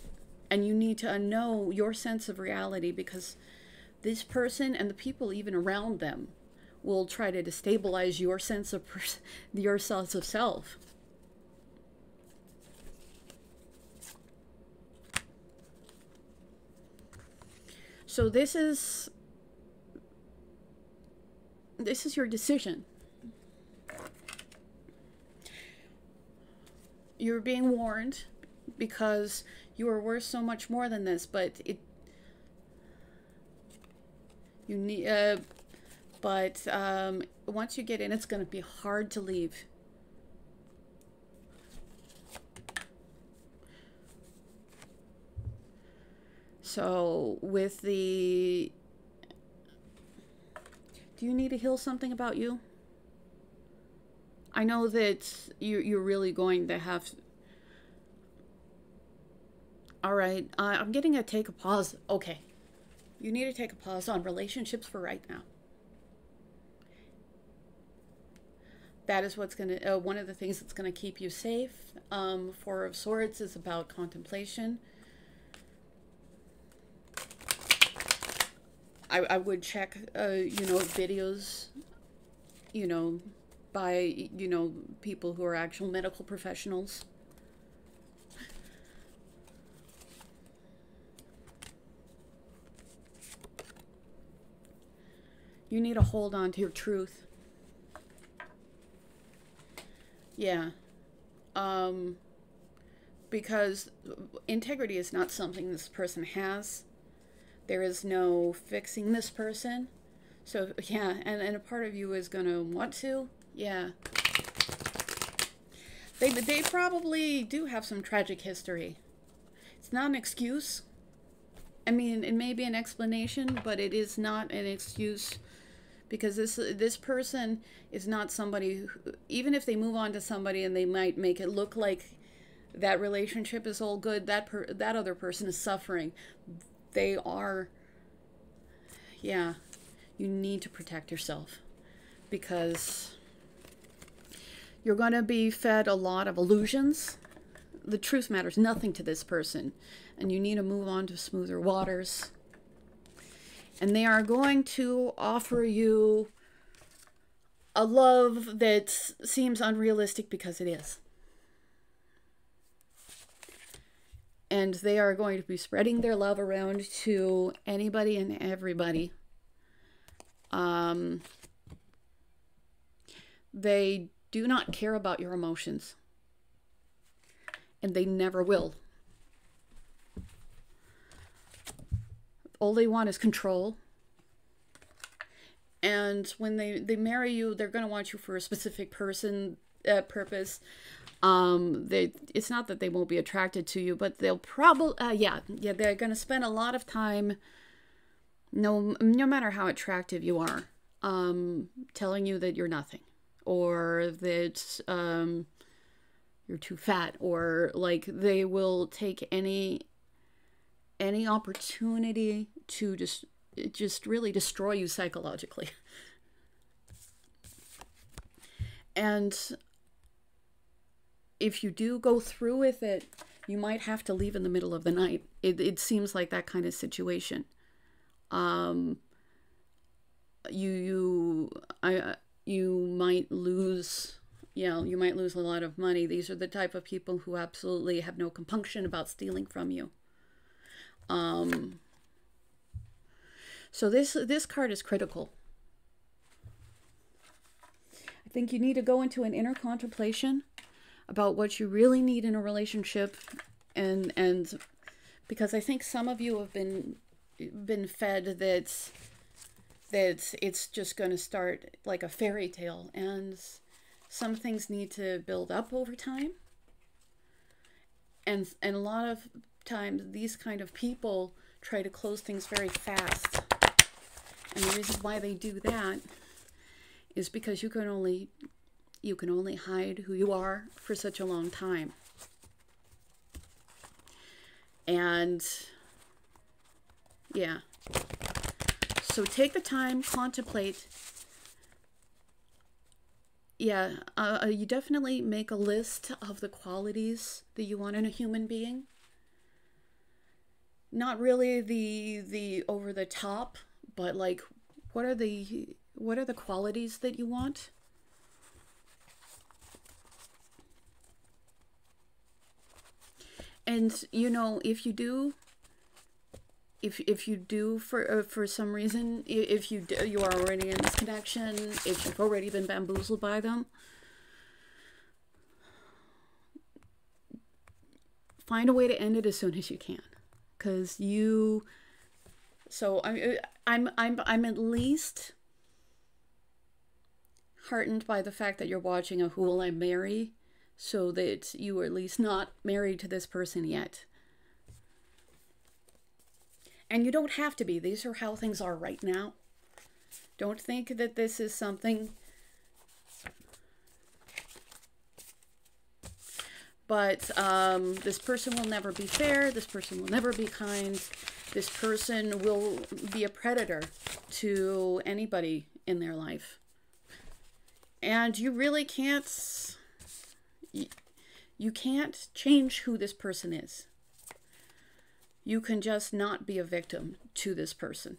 and you need to know your sense of reality, because this person and the people even around them will try to destabilize your sense of self. So this is your decision. You're being warned, because you are worth so much more than this, but once you get in, it's going to be hard to leave. So with the Do you need to heal something about you? I know that you're really going to have... All right, I'm getting a take a pause. Okay. You need to take a pause on relationships for right now. That is what's going to... one of the things that's going to keep you safe. Four of Swords is about contemplation. I would check, you know, videos, you know, by, you know, people who are actual medical professionals. You need to hold on to your truth. Yeah. Because integrity is not something this person has. There is no fixing this person. So, yeah, and a part of you is going to want to. Yeah. They probably do have some tragic history. It's not an excuse. I mean, it may be an explanation, but it is not an excuse. Because this person is not somebody who, even if they move on to somebody and they might make it look like that relationship is all good, that other person is suffering. They are, yeah, you need to protect yourself because you're going to be fed a lot of illusions. The truth matters nothing to this person, and you need to move on to smoother waters. And they are going to offer you a love that seems unrealistic because it is. And they are going to be spreading their love around to anybody and everybody. They do not care about your emotions. And they never will. All they want is control. And when they marry you, they're going to want you for a specific purpose. It's not that they won't be attracted to you, but they'll probably, they're going to spend a lot of time, no matter how attractive you are, telling you that you're nothing, or that you're too fat, or like they will take any opportunity to just really destroy you psychologically. And if you do go through with it, you might have to leave in the middle of the night. It seems like that kind of situation. You might lose, you might lose a lot of money. These are the type of people who absolutely have no compunction about stealing from you. So this card is critical. I think you need to go into an inner contemplation about what you really need in a relationship, and because I think some of you have been fed that it's just going to start like a fairy tale, and some things need to build up over time, and a lot of times these kind of people try to close things very fast, and the reason why they do that is because you can only hide who you are for such a long time. And yeah, so take the time, contemplate. Yeah, you definitely make a list of the qualities that you want in a human being. Not really the over the top, but like what are the qualities that you want? And if you do for some reason, if you are already in this connection, if you've already been bamboozled by them, find a way to end it as soon as you can, because I'm at least heartened by the fact that you're watching a Who Will I Marry, so that you are at least not married to this person yet. And you don't have to be. These are how things are right now. Don't think that this is something, but this person will never be fair. This person will never be kind. This person will be a predator to anybody in their life. And you really can't, you can't change who this person is. You can just not be a victim to this person.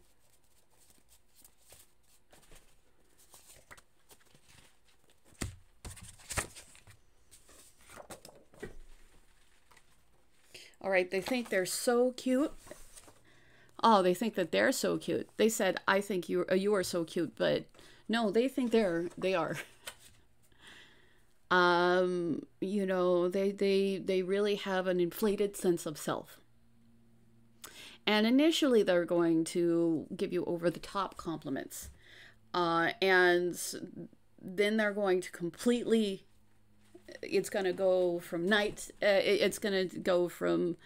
All right, they think they're so cute. Oh, they think that they're so cute. They said, I think you are so cute, but no, they think they are. You know, they really have an inflated sense of self. And initially they're going to give you over the top compliments. And then they're going to completely, it's going to go from it's going to go from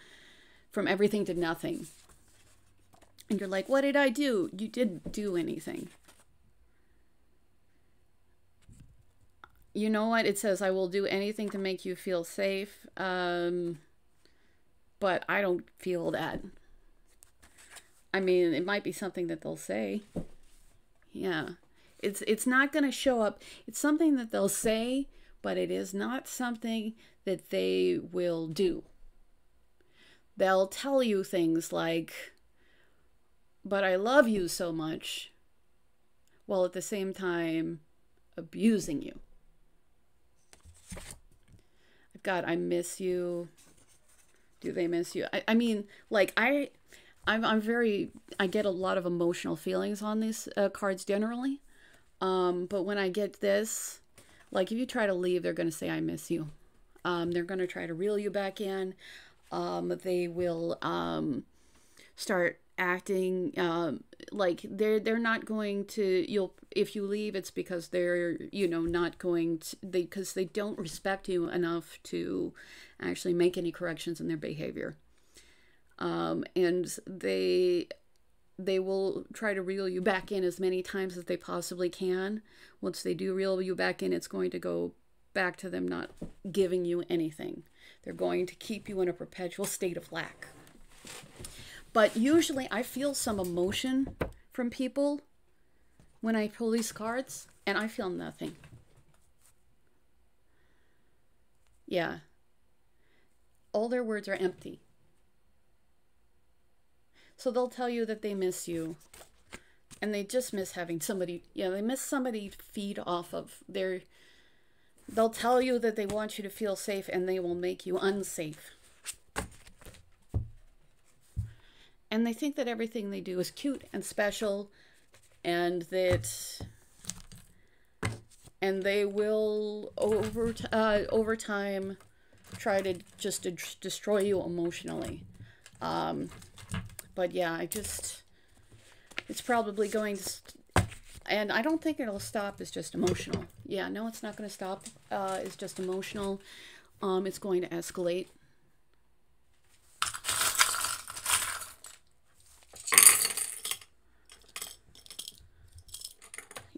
everything to nothing. And you're like, what did I do? You didn't do anything. You know what? It says, I will do anything to make you feel safe. But I don't feel that. I mean, it might be something that they'll say. Yeah. It's not going to show up. It's something that they'll say, but it is not something that they will do. They'll tell you things like, but I love you so much, while at the same time abusing you. God, I miss you. Do they miss you? I mean, like, I'm very, I get a lot of emotional feelings on these cards generally. But when I get this, like, if you try to leave, they're going to say, I miss you. They're going to try to reel you back in. They will start acting like they're not going to, if you leave, it's because they're, you know, not going to, because they don't respect you enough to actually make any corrections in their behavior. And they will try to reel you back in as many times as they possibly can. Once they do reel you back in, it's going to go back to them not giving you anything. They're going to keep you in a perpetual state of lack. But usually I feel some emotion from people when I pull these cards, and I feel nothing. Yeah. All their words are empty. So they'll tell you that they miss you, and they just miss having somebody, they miss somebody to feed off of their, they'll tell you that they want you to feel safe, and they will make you unsafe. And they think that everything they do is cute and special, and they will over time try to just destroy you emotionally. But yeah, it's probably going to, and I don't think it'll stop. It's just emotional. Yeah, no, it's not going to stop. It's just emotional. It's going to escalate.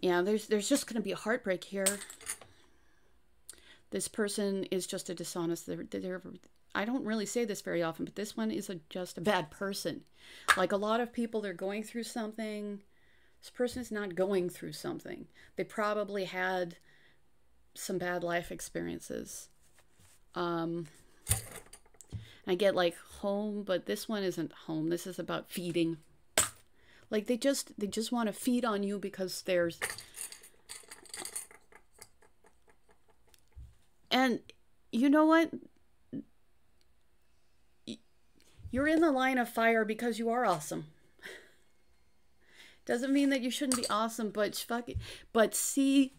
Yeah, there's just going to be a heartbreak here. This person is just a dishonest. I don't really say this very often, but this one is just a bad person. Like a lot of people, they're going through something. This person is not going through something. They probably had some bad life experiences. I get like home, but this one isn't home. This is about feeding. Like they just want to feed on you because there's, and you know what? You're in the line of fire because you are awesome. Doesn't mean that you shouldn't be awesome, but see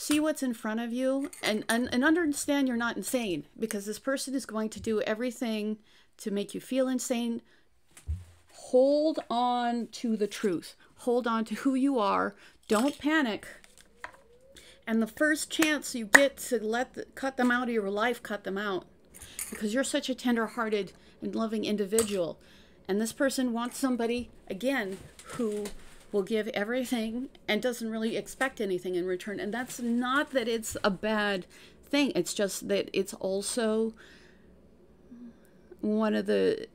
what's in front of you and understand you're not insane, because this person is going to do everything to make you feel insane. Hold on to the truth. Hold on to who you are. Don't panic. And the first chance you get to cut them out of your life, cut them out. Because you're such a tender-hearted and loving individual. And this person wants somebody, again, who will give everything and doesn't really expect anything in return. And that's not that it's a bad thing. It's just that it's also one of the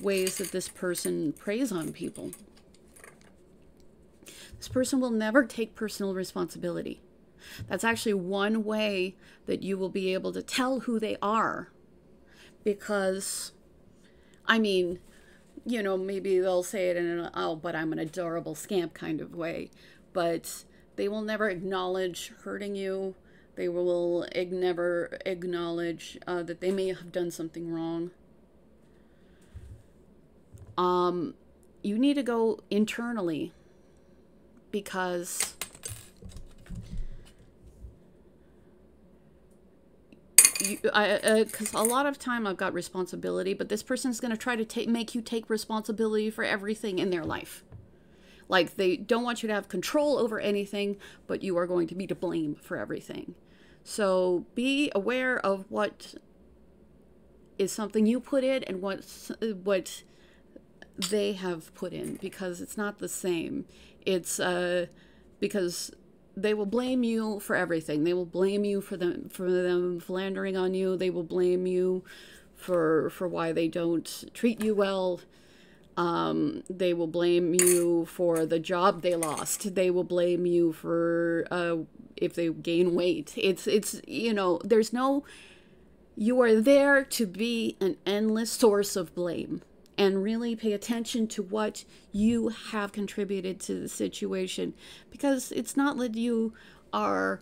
ways that this person preys on people. This person will never take personal responsibility. That's actually one way that you will be able to tell who they are. Because, I mean, you know, maybe they'll say it in an, oh, but I'm an adorable scamp kind of way. But they will never acknowledge hurting you. They will never acknowledge that they may have done something wrong. You need to go internally, because because a lot of time I've got responsibility, but this person's going to try to make you take responsibility for everything in their life. Like, they don't want you to have control over anything, but you are going to be to blame for everything. So be aware of what is something you put in and what they have put in, because it's not the same. It's because they will blame you for everything. They will blame you for them philandering on you. They will blame you for why they don't treat you well. They will blame you for the job they lost. They will blame you for if they gain weight. It's you know, there's no, you are there to be an endless source of blame, and really pay attention to what you have contributed to the situation, because it's not that you are,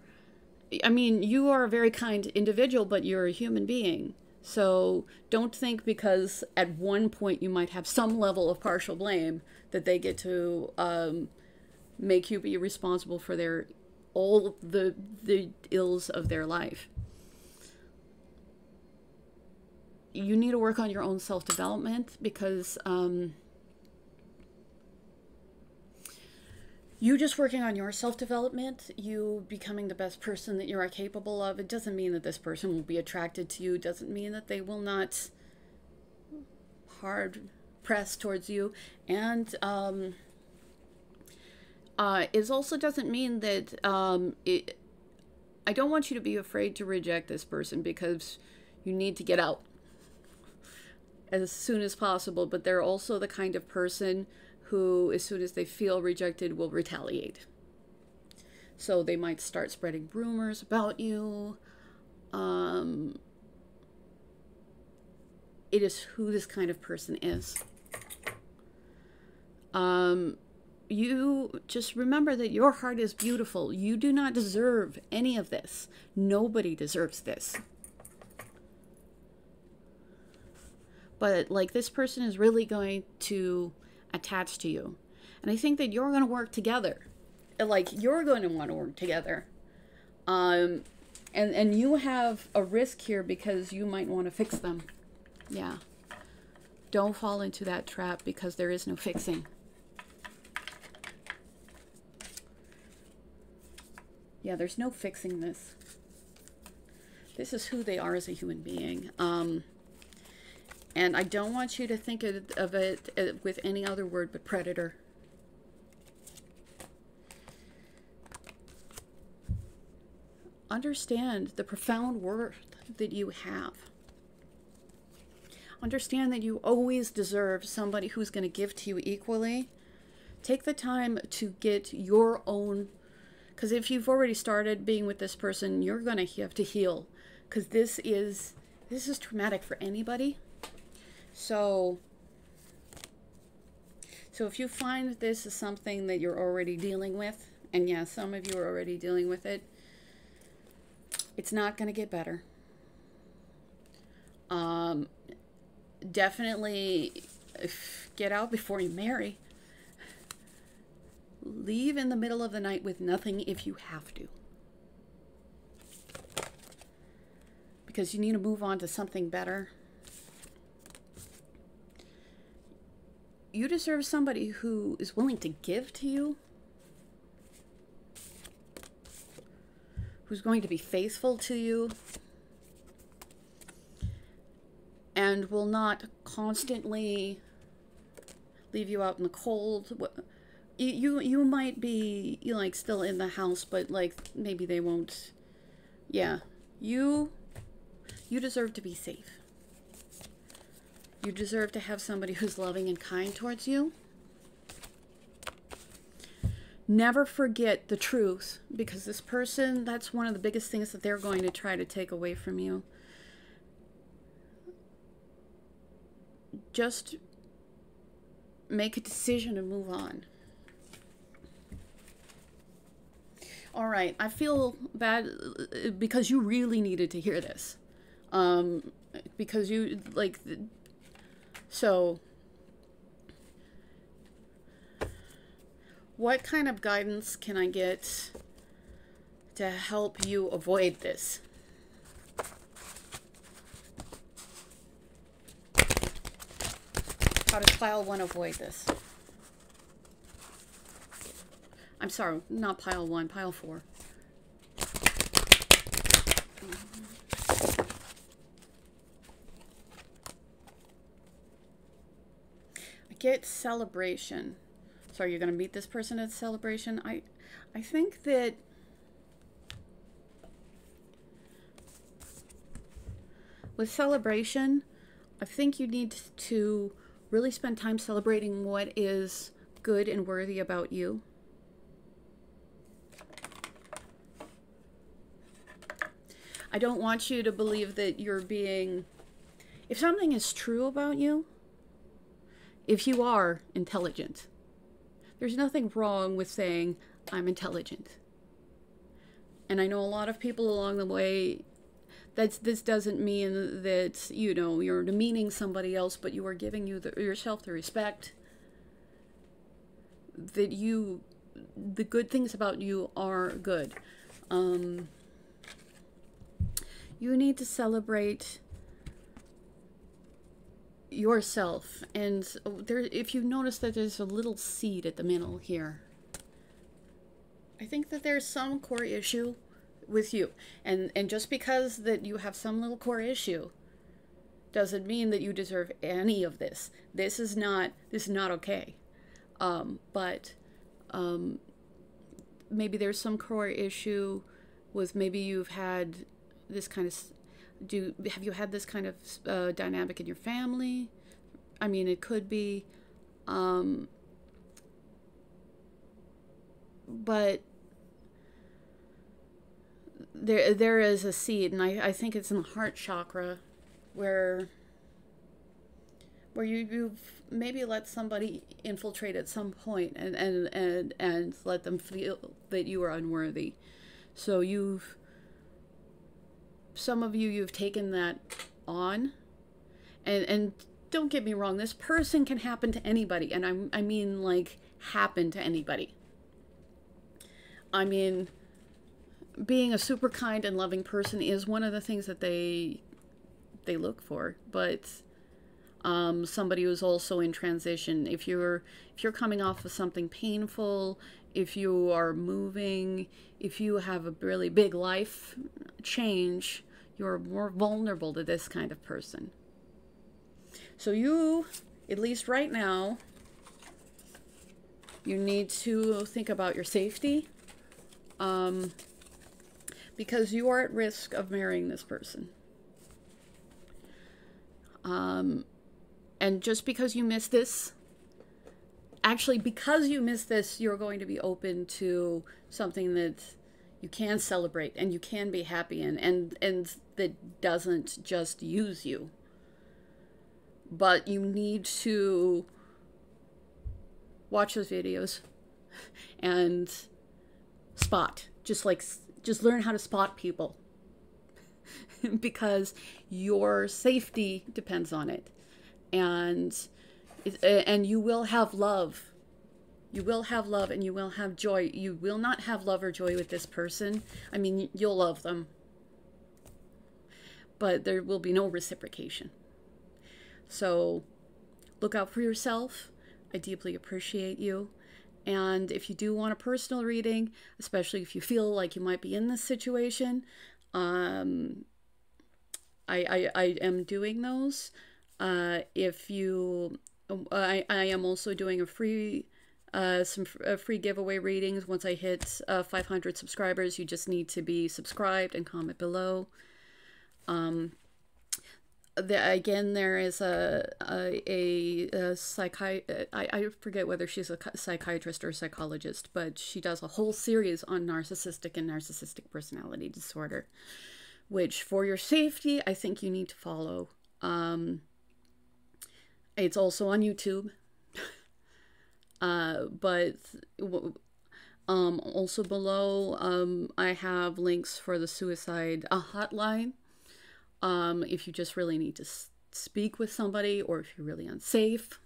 I mean, you are a very kind individual, but you're a human being. So don't think because at one point you might have some level of partial blame that they get to make you be responsible for all the ills of their life. You need to work on your own self-development, because you just working on your self-development, you becoming the best person that you are capable of, it doesn't mean that this person will be attracted to you. It doesn't mean that they will not hard press towards you. And it also doesn't mean that I don't want you to be afraid to reject this person, because you need to get out as soon as possible. But they're also the kind of person who, as soon as they feel rejected, will retaliate. So they might start spreading rumors about you. It is who this kind of person is. You just remember that your heart is beautiful. You do not deserve any of this. Nobody deserves this. But like, this person is really going to attach to you. And I think that you're going to work together. Like, you're going to want to work together. And you have a risk here, because you might want to fix them. Yeah. Don't fall into that trap, because there is no fixing. Yeah, there's no fixing this. This is who they are as a human being. And I don't want you to think of it with any other word but predator. Understand the profound worth that you have. Understand that you always deserve somebody who's going to give to you equally. Take the time to get your own, because if you've already started being with this person, you're going to have to heal, because this is traumatic for anybody. So if you find this is something that you're already dealing with, and yeah, some of you are already dealing with it, it's not going to get better. Definitely get out before you marry. Leave in the middle of the night with nothing if you have to. Because you need to move on to something better. You deserve somebody who is willing to give to you, who's going to be faithful to you, and will not constantly leave you out in the cold. you might be like still in the house, but like maybe they won't. Yeah, you deserve to be safe. You deserve to have somebody who's loving and kind towards you. Never forget the truth, because this person, that's one of the biggest things that they're going to try to take away from you. Just make a decision and move on. All right, I feel bad because you really needed to hear this. Because you, like, so what kind of guidance can I get to help you avoid this? How does pile 1 avoid this? I'm sorry, not pile 1, pile 4. I get celebration. So are you going to meet this person at celebration? I think that with celebration, I think you need to really spend time celebrating what is good and worthy about you. I don't want you to believe that you're being, if something is true about you, if you are intelligent, there's nothing wrong with saying, I'm intelligent. And I know a lot of people along the way, this doesn't mean that, you know, you're demeaning somebody else, but you are giving yourself the respect that the good things about you are good. You need to celebrate yourself. And if you notice that there's a little seed at the middle here, I think that there's some core issue with you. And just because that you have some little core issue doesn't mean that you deserve any of this. This is not okay. But maybe there's some core issue with, maybe you've had this kind of, have you had this kind of dynamic in your family? I mean, it could be, but there is a seed, and I think it's in the heart chakra, where you've maybe let somebody infiltrate at some point and let them feel that you are unworthy. So some of you've taken that on, and don't get me wrong, this person can happen to anybody, and I mean like happen to anybody. I mean, being a super kind and loving person is one of the things that they look for, but somebody who's also in transition, if you're coming off of something painful, if you are moving, if you have a really big life change, you're more vulnerable to this kind of person. So you, at least right now, you need to think about your safety, because you are at risk of marrying this person. And just because you missed this, actually, because you missed this, you're going to be open to something that you can celebrate and you can be happy in, and that doesn't just use you. But you need to watch those videos and spot, just learn how to spot people, because your safety depends on it. And you will have love. You will have love, and you will have joy. You will not have love or joy with this person. I mean, you'll love them, but there will be no reciprocation. So look out for yourself. I deeply appreciate you. And if you do want a personal reading, especially if you feel like you might be in this situation, I am doing those. I am also doing a free some free giveaway readings. Once I hit 500 subscribers, you just need to be subscribed and comment below. Again, there is a I forget whether she's a psychiatrist or psychologist, but she does a whole series on narcissistic and narcissistic personality disorder, which for your safety, I think you need to follow. It's also on YouTube. But also below, I have links for the suicide hotline. If you just really need to speak with somebody, or if you're really unsafe.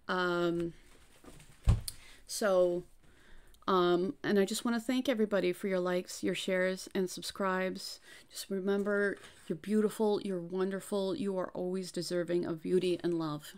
And I just want to thank everybody for your likes, your shares, and subscribes. Just remember, you're beautiful, you're wonderful, you are always deserving of beauty and love.